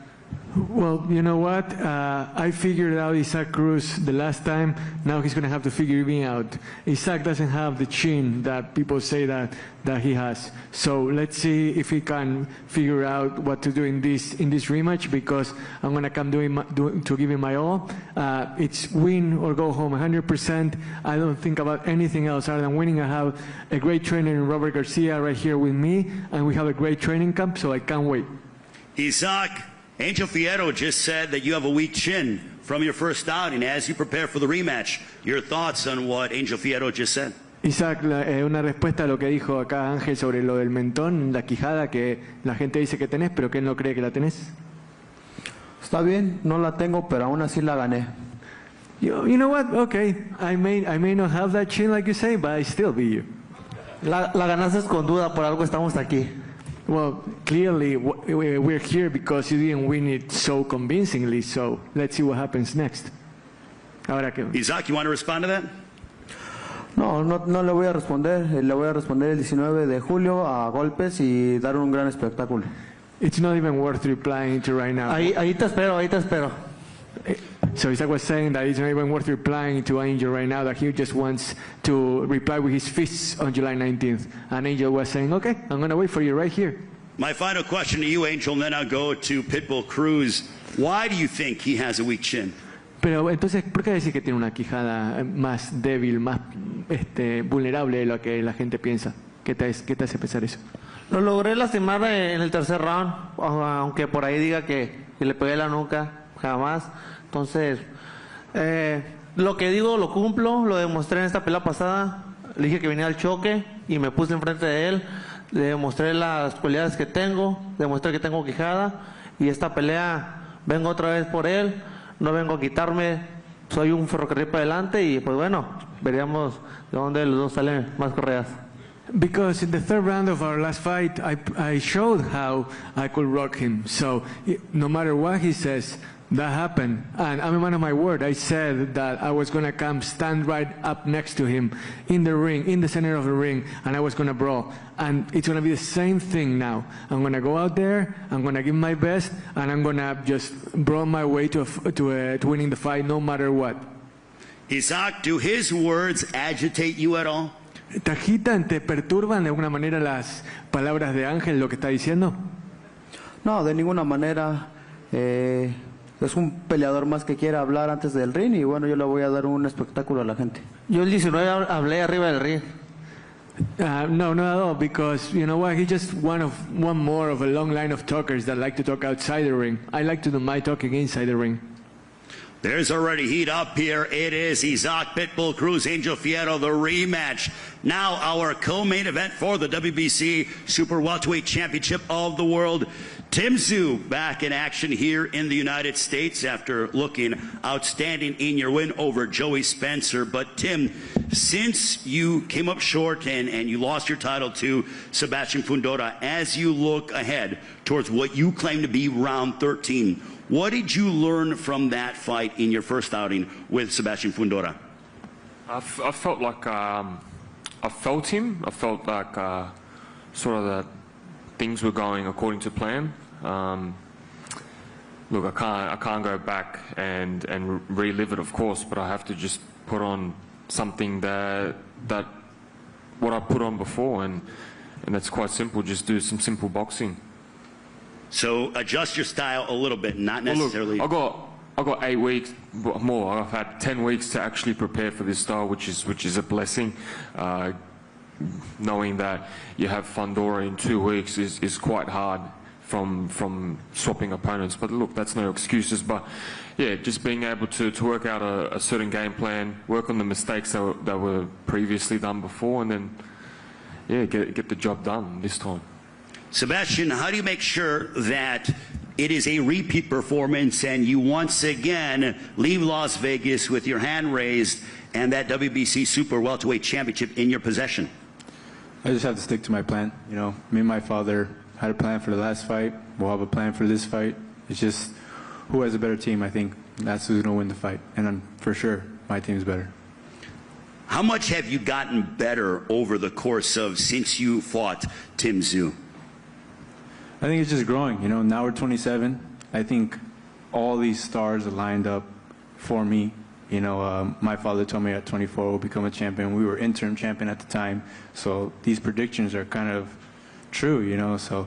Well, you know what? I figured out Isaac Cruz the last time. Now he's going to have to figure me out. Isaac doesn't have the chin that people say that he has. So let's see if he can figure out what to do in this rematch, because I'm going to come to give him my all. It's win or go home 100%. I don't think about anything else other than winning. I have a great trainer in Robert Garcia right here with me, and we have a great training camp, so I can't wait. Isaac, Angel Fierro just said that you have a weak chin from your first outing. As you prepare for the rematch, your thoughts on what Angel Fierro just said? Isaac, una respuesta a lo que dijo acá Ángel sobre lo del mentón, la quijada que la gente dice que tenés, pero que él no cree que la tenés. Está bien, no la tengo, pero aún así la gané. You know what? Okay, I may not have that chin like you say, but I still beat you. La ganaste con duda, por algo estamos aquí. Well, clearly we're here because you didn't win it so convincingly, so let's see what happens next. Ahora que... Isaac, you want to respond to that? No le voy a responder. Le voy a responder el 19 de julio a golpes y dar un gran espectáculo. It's not even worth replying to right now. Ahí te espero. So Isaac was saying that it's not even worth replying to Angel right now, that he just wants to reply with his fists on July 19th. And Angel was saying, okay, I'm going to wait for you right here. My final question to you, Angel, and then I'll go to Pitbull Cruz. Why do you think he has a weak chin? Pero entonces, ¿por qué decir que tiene una quijada más débil, más vulnerable de lo que la gente piensa? ¿Qué te hace pensar eso? Lo logré lastimar en el tercer round, aunque por ahí diga que le pegué la nuca, jamás. Entonces, lo que digo lo cumplo, lo demostré en esta pelea pasada. Le dije que venía al choque y me puse enfrente de él. Le demostré las cualidades que tengo, demostré que tengo quijada y esta pelea vengo otra vez por él. No vengo a quitarme, soy un ferrocarril para adelante y pues bueno, veríamos de dónde los dos salen más correas. Because in the third round of our last fight, I showed how I could rock him. So no matter what he says, that happened. And I'm a man of my word. I said that I was going to come stand right up next to him in the ring, in the center of the ring, and I was going to brawl. And it's going to be the same thing now. I'm going to go out there, I'm going to give my best, and I'm going to just brawl my way to winning the fight no matter what. Isaac, do his words agitate you at all? ¿Te agitan, te perturban de alguna manera las palabras de Ángel, lo que está diciendo? No, de ninguna manera. Es un peleador más que quiere hablar antes del ring y bueno, yo le voy a dar un espectáculo a la gente. Yo el 19 hablé arriba del ring. No, not at all, because you know what, he's just one more of a long line of talkers that like to talk outside the ring. I like to do my talking inside the ring. There's already heat up here. It is Isaac Pitbull Cruz, Angel Fierro, the rematch. Now our co-main event for the WBC Super Welterweight Championship of the World. Tim Tszyu back in action here in the United States after looking outstanding in your win over Joey Spencer. But Tim, since you came up short and you lost your title to Sebastian Fundora, as you look ahead towards what you claim to be round 13, what did you learn from that fight in your first outing with Sebastian Fundora? I felt like I felt him. I felt like sort of that things were going according to plan. Look, I can't go back and relive it, of course, but I have to just put on something that what I put on before, and that's quite simple. Just do some simple boxing. So adjust your style a little bit, not necessarily. Well, look, I got 8 weeks more. I've had 10 weeks to actually prepare for this style, which is a blessing. Knowing that you have Fundora in 2 weeks is quite hard from swapping opponents. But look, that's no excuses. But yeah, just being able to work out a certain game plan, work on the mistakes that were previously done before, and then yeah, get the job done this time. Sebastian, how do you make sure that it is a repeat performance and you once again leave Las Vegas with your hand raised and that WBC Super Welterweight Championship in your possession? I just have to stick to my plan. You know, me and my father had a plan for the last fight. We'll have a plan for this fight. It's just who has a better team, I think. that's who's going to win the fight. And for sure, my team's better. How much have you gotten better over the course of since you fought Tim Tszyu? I think it's just growing. You know, now we're 27. I think all these stars are lined up for me. You know, my father told me at 24 we'll become a champion. We were interim champion at the time. So these predictions are kind of true, you know. So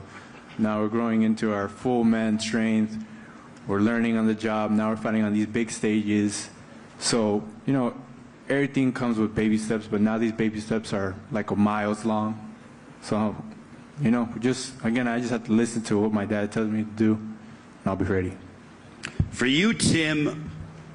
now we're growing into our full man strength. We're learning on the job. Now we're fighting on these big stages. So, you know, everything comes with baby steps, but now these baby steps are like a miles long. So, you know, again, I just have to listen to what my dad tells me to do, and I'll be ready. For you, Tim,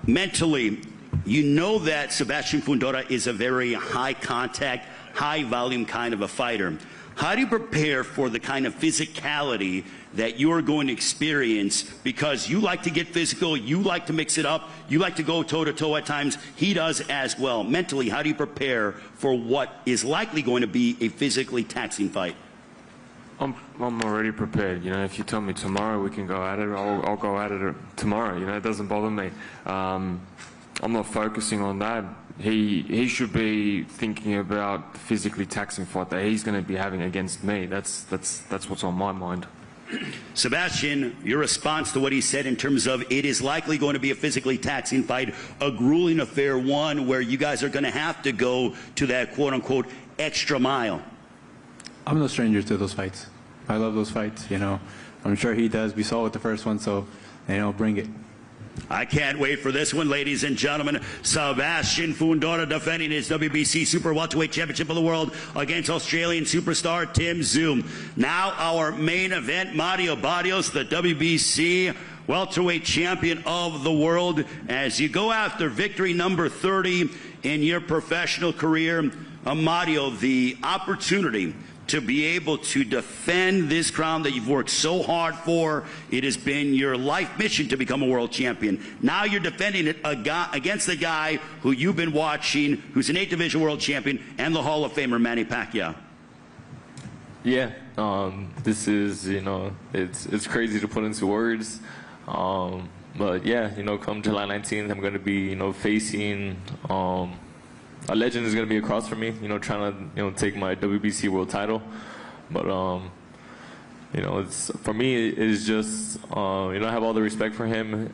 mentally, you know that Sebastian Fundora is a very high contact, high volume kind of a fighter. How do you prepare for the kind of physicality that you're going to experience? Because you like to get physical, you like to mix it up, you like to go toe-to-toe at times. He does as well. Mentally, how do you prepare for what is likely going to be a physically taxing fight? I'm already prepared. You know, if you tell me tomorrow we can go at it, I'll go at it tomorrow. You know, it doesn't bother me. I'm not focusing on that. He should be thinking about the physically taxing fight that he's going to be having against me. That's what's on my mind. Sebastian, your response to what he said in terms of it is likely going to be a physically taxing fight, a grueling affair, one where you guys are going to have to go to that quote-unquote extra mile. I'm no stranger to those fights. I love those fights, you know. I'm sure he does. We saw it with the first one, so, you know, bring it. I can't wait for this one, ladies and gentlemen. Sebastian Fundora defending his WBC Super Welterweight Championship of the World against Australian superstar Tim Tszyu. Now our main event, Mario Barrios, the WBC Welterweight Champion of the World. As you go after victory number 30 in your professional career, Mario, the opportunity to be able to defend this crown that you've worked so hard for. It has been your life mission to become a world champion. Now you're defending it against the guy who you've been watching, who's an 8th division world champion and the Hall of Famer Manny Pacquiao. Yeah, this is, you know, it's crazy to put into words. But yeah, you know, come July 19th, I'm going to be, you know, facing a legend is going to be across from me, you know, trying to, you know, take my WBC world title. But, you know, for me, it's just, you know, I have all the respect for him.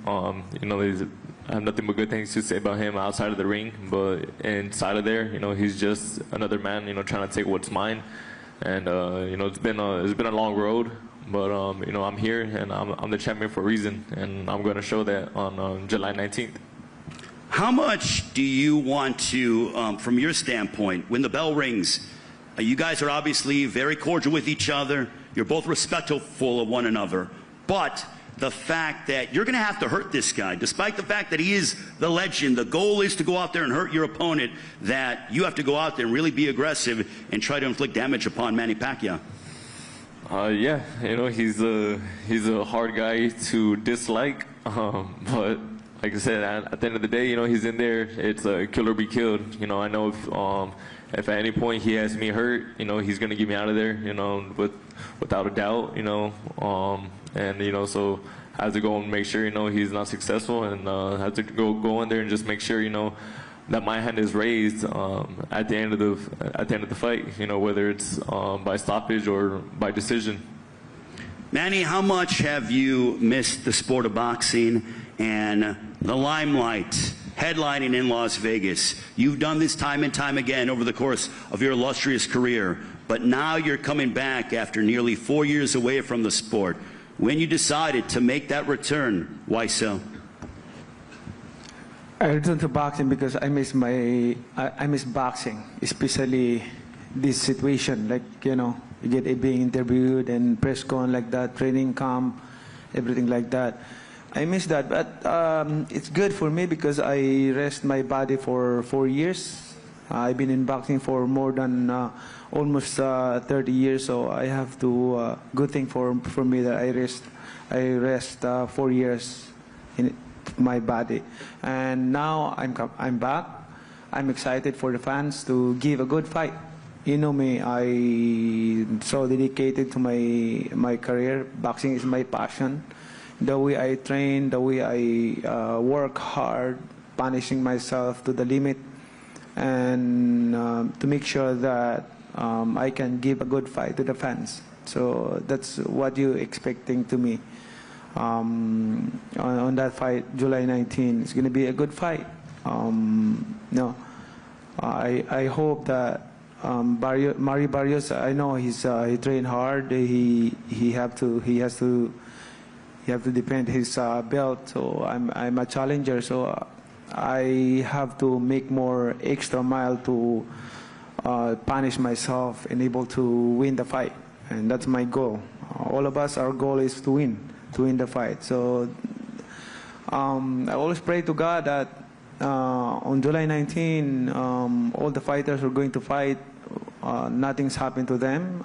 You know, I have nothing but good things to say about him outside of the ring. But inside of there, you know, he's just another man, you know, trying to take what's mine. And, you know, it's been a long road. But, you know, I'm here, and I'm the champion for a reason. And I'm going to show that on July 19th. How much do you want to, from your standpoint, when the bell rings, you guys are obviously very cordial with each other. You're both respectful of one another. But the fact that you're going to have to hurt this guy, despite the fact that he is the legend, the goal is to go out there and hurt your opponent, that you have to go out there and really be aggressive and try to inflict damage upon Manny Pacquiao. Yeah, you know, he's a hard guy to dislike, but like I said, at the end of the day, you know, he's in there. It's a kill or be killed. You know, I know if at any point he has me hurt, you know, he's gonna get me out of there. You know, without a doubt. You know, and you know, so I have to go and make sure, you know, he's not successful, and I have to go in there and just make sure, you know, that my hand is raised at the end of the fight. You know, whether it's by stoppage or by decision. Manny, how much have you missed the sport of boxing and the limelight, headlining in Las Vegas? You've done this time and time again over the course of your illustrious career, but now you're coming back after nearly 4 years away from the sport. When you decided to make that return, why so? I returned to boxing because I miss boxing, especially this situation, like, you know, you get being interviewed and press con like that, training camp, everything like that. I miss that, but it's good for me because I rest my body for 4 years. I've been in boxing for more than almost 30 years, so I have to good thing for me that I rest 4 years in my body, and now I'm back. I'm excited for the fans to give a good fight. You know me, I'm so dedicated to my career. Boxing is my passion. the way I train, the way I work hard, punishing myself to the limit, and to make sure that I can give a good fight to the fans. So that's what you're expecting to me on that fight, July 19. It's going to be a good fight. No, I hope that Mario Barrios, I know he trained hard. He has to defend his belt. So I'm a challenger. So I have to make more extra mile to punish myself and able to win the fight. And that's my goal. All of us, our goal is to win the fight. So I always pray to God that on July 19, all the fighters are going to fight. Nothing's happened to them.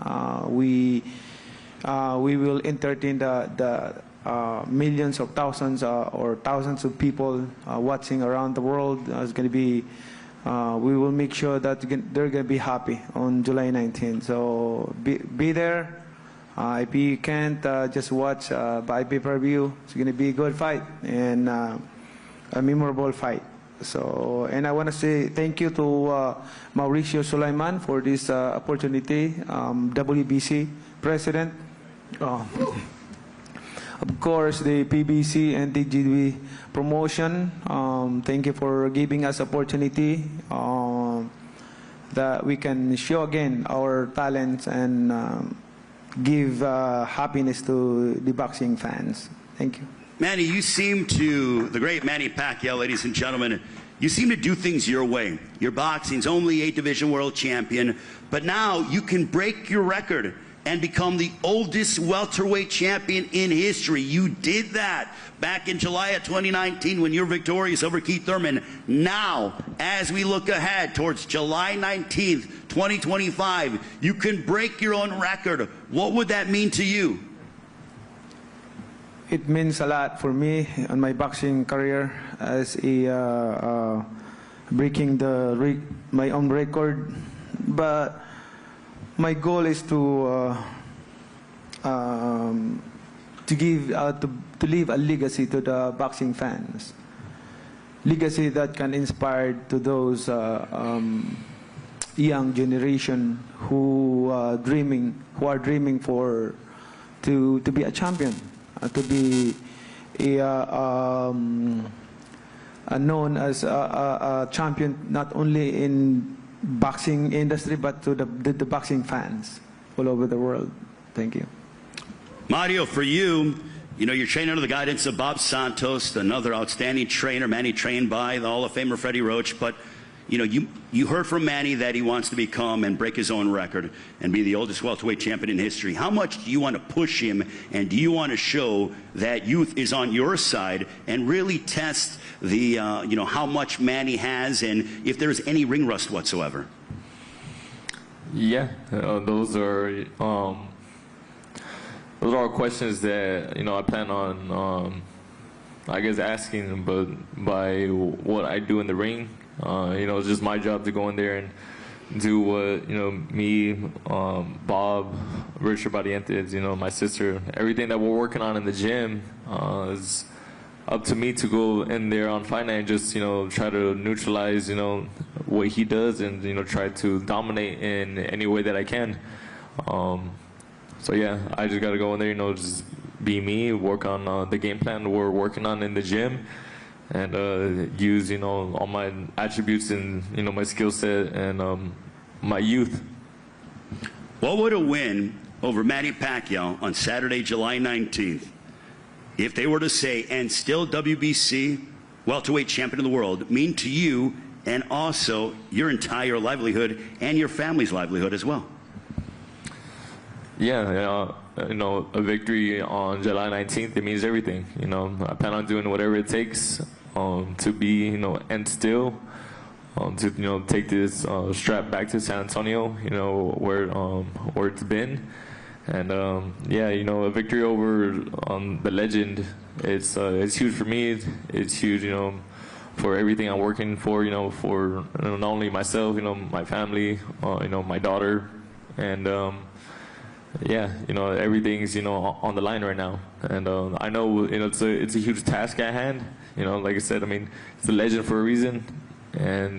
We will entertain the millions of thousands or thousands of people watching around the world. It's going to be. We will make sure that they're going to be happy on July 19. So be there. If you can't, just watch by pay-per-view. It's going to be a good fight and a memorable fight. So, and I want to say thank you to Mauricio Sulaiman for this opportunity, WBC president. Of course, the PBC and TGB promotion. Thank you for giving us opportunity that we can show again our talents and give happiness to the boxing fans. Thank you. Manny, you seem to, the great Manny Pacquiao, ladies and gentlemen, you seem to do things your way. You're boxing's only 8-division world champion, but now you can break your record and become the oldest welterweight champion in history. You did that back in July of 2019 when you're victorious over Keith Thurman. Now, as we look ahead towards July 19th, 2025, you can break your own record. What would that mean to you? It means a lot for me on my boxing career as a breaking my own record, but my goal is to leave a legacy to the boxing fans, legacy that can inspire to those young generation who are dreaming for to be a champion. To be known as a champion not only in boxing industry but to the boxing fans all over the world. Thank you. Mario, for you, you're trained under the guidance of Bob Santos, another outstanding trainer. Manny trained by the Hall of Famer Freddie Roach, but you heard from Manny that he wants to become and break his own record and be the oldest welterweight champion in history. How much do you want to push him, and do you want to show that youth is on your side and really test the how much Manny has and if there's any ring rust whatsoever? Yeah, those are questions that I plan on I guess asking, but by what I do in the ring. It's just my job to go in there and do what, me, Bob, Richard Barrientos, my sister, everything that we're working on in the gym is up to me to go in there on fight night and just, try to neutralize, what he does and, try to dominate in any way that I can. So yeah, I just got to go in there, just be me, work on the game plan we're working on in the gym. And use all my attributes and my skill set and my youth. What would a win over Manny Pacquiao on Saturday, July 19th, if they were to say, and still WBC welterweight champion of the world, mean to you and also your entire livelihood and your family's livelihood as well? Yeah, a victory on July 19th, it means everything. I plan on doing whatever it takes to be, and still, to take this strap back to San Antonio, where it's been, and yeah, a victory over the legend. It's huge for me. It's huge, for everything I'm working for. For not only myself, my family, my daughter, and yeah, everything's on the line right now, and I know it's a huge task at hand. Like I said, it's a legend for a reason, and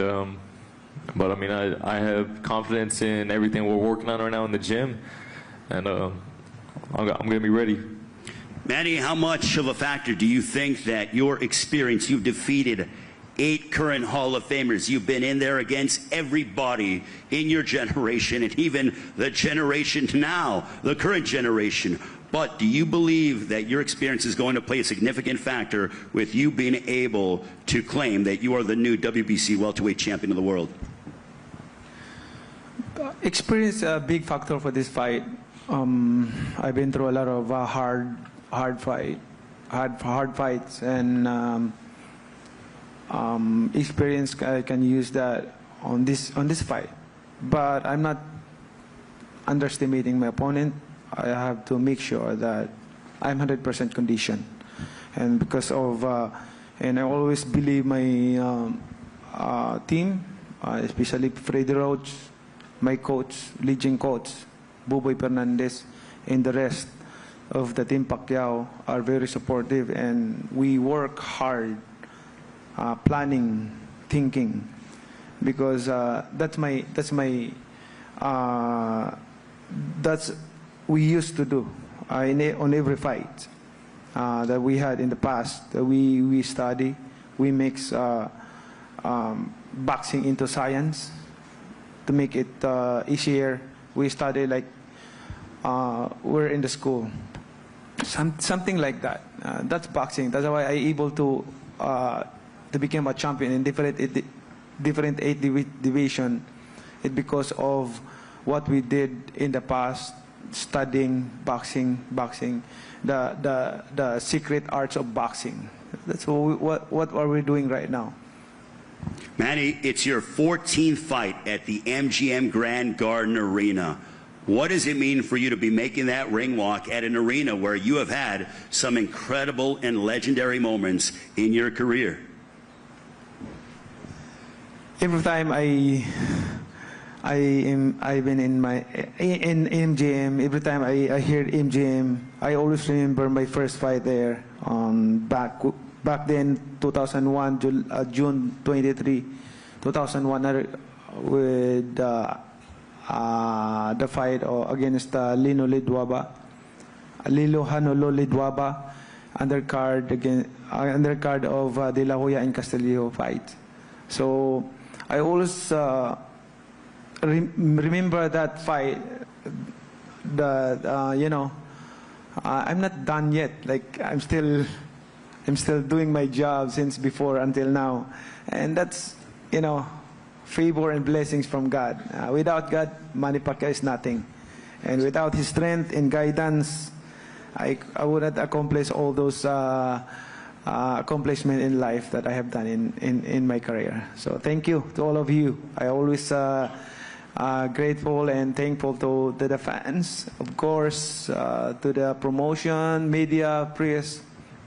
but I have confidence in everything we're working on right now in the gym, and I'm gonna be ready. Manny, how much of a factor do you think that your experience, you've defeated 8 current Hall of Famers, you've been in there against everybody in your generation and even the generation now, the current generation. But do you believe that your experience is going to play a significant factor with you being able to claim that you are the new WBC welterweight champion of the world? Experience a big factor for this fight. I've been through a lot of hard fights, and experience I can use that on this fight. But I'm not underestimating my opponent. I have to make sure that I'm 100% conditioned, and because of and I always believe my team, especially Freddy Roach, my coach, Legion coach, Buboy Fernandez, and the rest of the team Pacquiao are very supportive, and we work hard, planning, thinking, because that's we used to do on every fight that we had in the past. We study, we mix boxing into science to make it easier. We study like we're in the school, something like that. That's boxing. That's why I able to become a champion in different 8 division. It's because of what we did in the past, studying boxing, the secret arts of boxing. That's what are we doing right now. Manny, it's your 14th fight at the MGM Grand Garden Arena. What does it mean for you to be making that ring walk at an arena where you have had some incredible and legendary moments in your career? Every time I've been in MGM, every time I hear MGM, I always remember my first fight there back then, 2001, June 23, 2001, with the fight against Lilo Hanolo Lidwaba, undercard of De La Hoya and Castillo fight. So I always remember that fight. That I'm not done yet. Like I'm still doing my job since before until now, and that's favor and blessings from God. Without God, Manny Pacquiao is nothing, and without His strength and guidance, I wouldn't accomplish all those accomplishments in life that I have done in my career. So thank you to all of you. I always grateful and thankful to the fans, of course, to the promotion, media, press,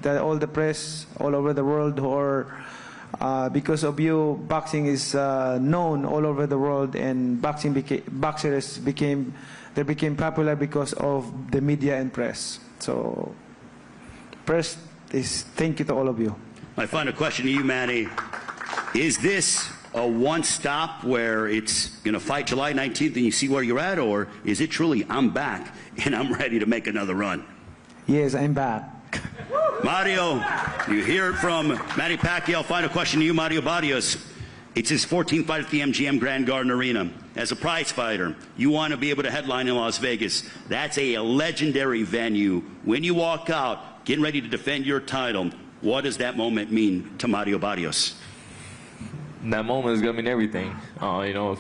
all the press all over the world who are, because of you, boxing is known all over the world, and boxers became popular because of the media and press. So first is thank you to all of you. My final question to you, Manny, is this a one-stop where it's going to fight July 19th and you see where you're at, or is it truly I'm back and I'm ready to make another run? Yes, I'm back. Mario, you hear it from Manny Pacquiao. Final question to you, Mario Barrios. It's his 14th fight at the MGM Grand Garden Arena. As a prize fighter, you want to be able to headline in Las Vegas. That's a legendary venue. When you walk out, getting ready to defend your title, what does that moment mean to Mario Barrios? That moment is going to mean everything.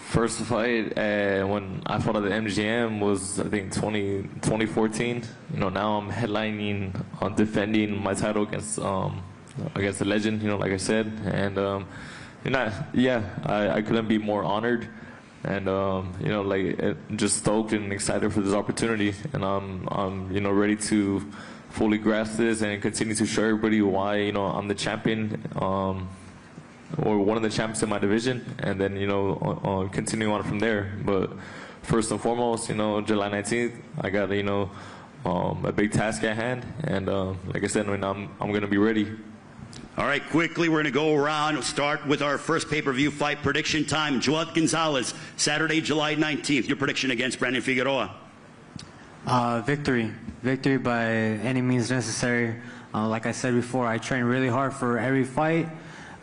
First fight when I fought at the MGM was, I think, 2014. Now I'm headlining, defending my title against a legend, like I said. And, I couldn't be more honored. And, just stoked and excited for this opportunity. And I'm ready to fully grasp this and continue to show everybody why, I'm the champion. Or one of the champions in my division, and then continue on from there. But first and foremost, July 19th, I got a big task at hand, and like I said, I'm going to be ready. All right, quickly, we're going to go around. We'll start with our first pay-per-view fight prediction time. Joel Gonzalez, Saturday, July 19th. Your prediction against Brandon Figueroa? Victory. Victory by any means necessary. Like I said before, I train really hard for every fight.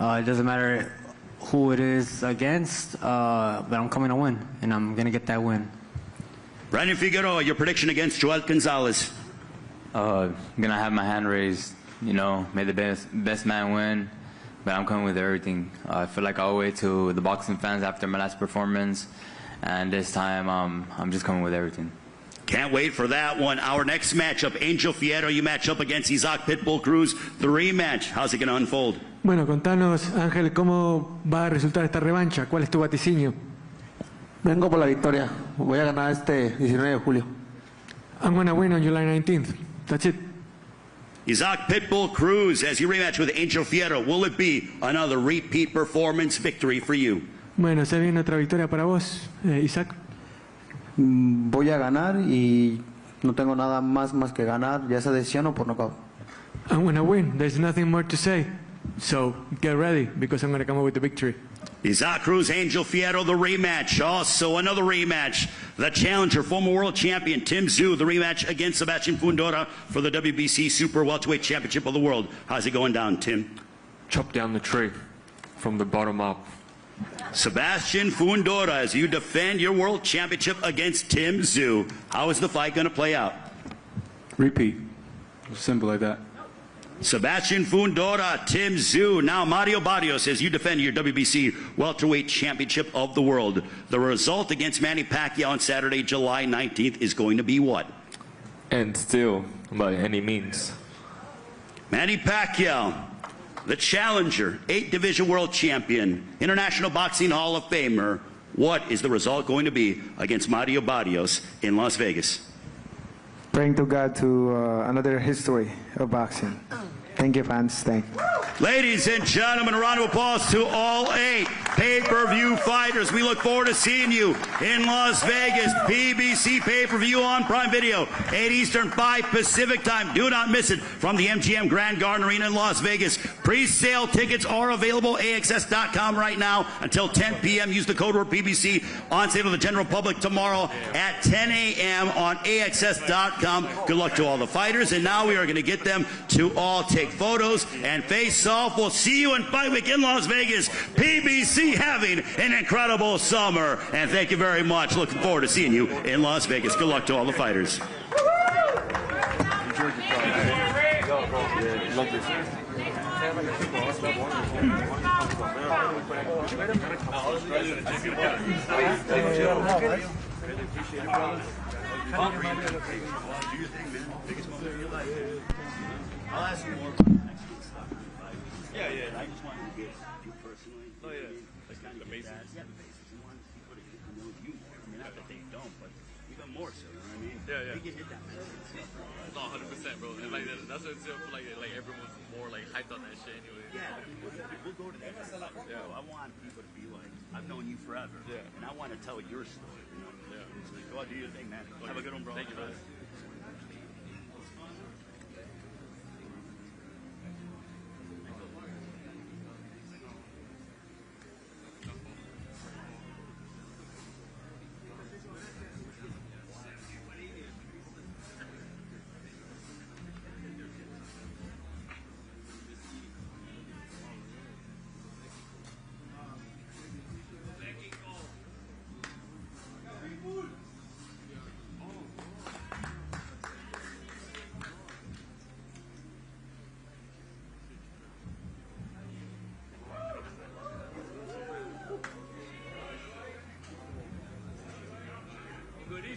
It doesn't matter who it is against, but I'm coming to win, and I'm going to get that win. Brandon Figueroa, your prediction against Joel Gonzalez? I'm going to have my hand raised. May the best man win, but I'm coming with everything. I feel like I owe it to the boxing fans after my last performance, and this time I'm just coming with everything. Can't wait for that one. Our next matchup, Angel Fierro, you match up against Isaac Pitbull Cruz, the rematch. How's it going to unfold? Bueno, contanos, Ángel, ¿cómo va a resultar esta revancha? ¿Cuál es tu vaticinio? Vengo por la victoria. Voy a ganar este 19 de julio. I'm going to win on July 19th. That's it. Isaac Pitbull Cruz, as you rematch with Angel Fierro, will it be another repeat performance victory for you? Bueno, ¿se viene otra victoria para vos, Isaac? Voy a ganar y no tengo nada más que ganar, ya sea decisión o por nocaut. I'm going to win. There's nothing more to say. So get ready, because I'm going to come up with the victory. Isaac Cruz, Angel Fierro, the rematch. Also another rematch. The challenger, former world champion Tim Tszyu, the rematch against Sebastian Fundora for the WBC Super Welterweight Championship of the World. How's it going down, Tim? Chop down the tree from the bottom up. Sebastian Fundora, as you defend your world championship against Tim Tszyu. How is the fight going to play out? Repeat. Simple like that. Sebastian Fundora, Tim Tszyu. Now Mario Barrios, as you defend your WBC Welterweight Championship of the World. The result against Manny Pacquiao on Saturday, July 19th is going to be what? And still, by any means. Manny Pacquiao, the challenger, 8-division world champion, International Boxing Hall of Famer. What is the result going to be against Mario Barrios in Las Vegas? Praying to God to another history of boxing. Thank you, fans. Thank you. Ladies and gentlemen, a round of applause to all 8 pay-per-view fighters. We look forward to seeing you in Las Vegas. PBC pay-per-view on Prime Video, 8 Eastern, 5 Pacific time. Do not miss it from the MGM Grand Garden Arena in Las Vegas. Pre-sale tickets are available at AXS.com right now until 10 p.m. Use the code word PBC. On sale to the general public tomorrow at 10 a.m. on AXS.com. Good luck to all the fighters. And now we are going to get them to all take photos and face off. We'll see you in Fight Week in Las Vegas. PBC having an incredible summer. And thank you very much. Looking forward to seeing you in Las Vegas. Good luck to all the fighters. I'll ask you more. Yeah. I just wanted to get you personally. Oh, yeah. Like kind of the basics. Yeah, the basics. You want people to get to know you more. I mean, not that they don't, but even more so. You know what I mean? Yeah. They get hit that message. No, 100%, bro. And like that's what I feel like everyone's more like hyped on that shit anyway. Yeah, we'll go to that. Yeah. I want people to be like, I've known you forever. Yeah. And I want to tell your story. You know? Yeah. It's like, go out, do your thing, man. Have a good one, bro. Thank you, brother.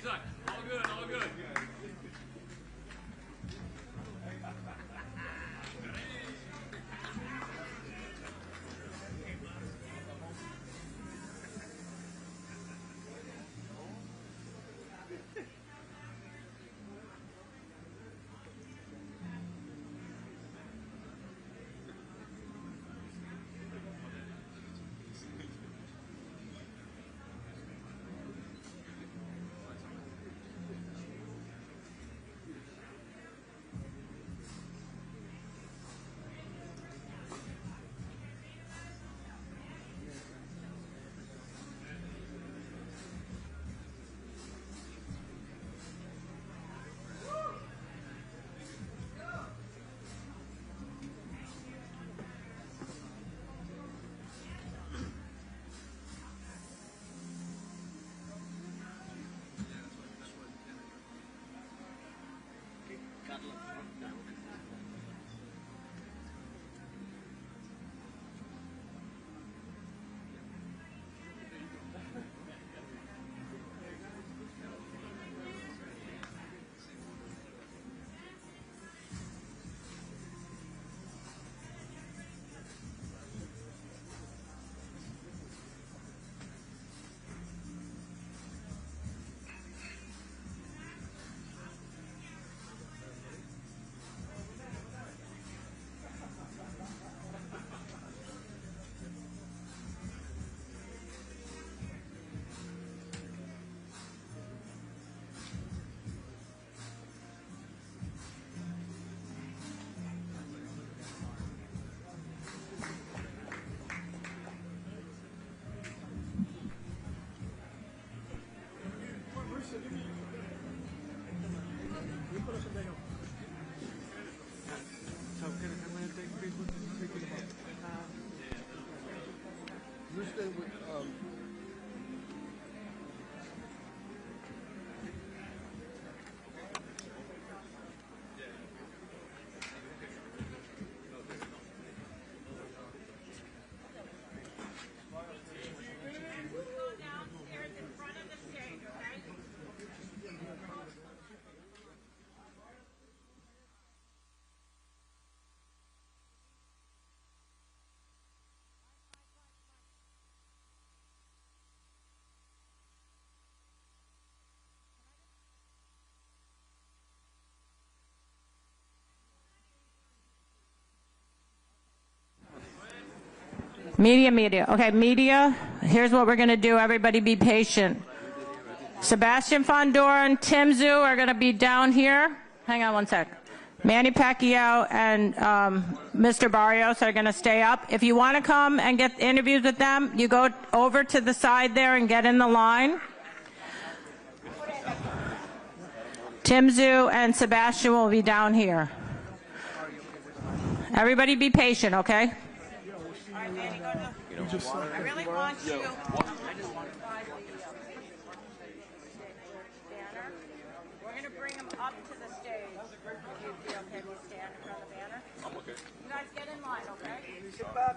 All good. Media. Okay, media, here's what we're going to do. Everybody be patient. Sebastian Fondor and Tim Zhu are going to be down here. Hang on one sec. Manny Pacquiao and Mr. Barrios are going to stay up. If you want to come and get interviews with them, you go over to the side there and get in the line. Tim Zhu and Sebastian will be down here. Everybody be patient, okay? I really want you. We're going to bring him up to the stage. If you feel okay, we stand in front of the banner. I'm okay. You guys get in line, okay? Sit back.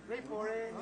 Wait for it.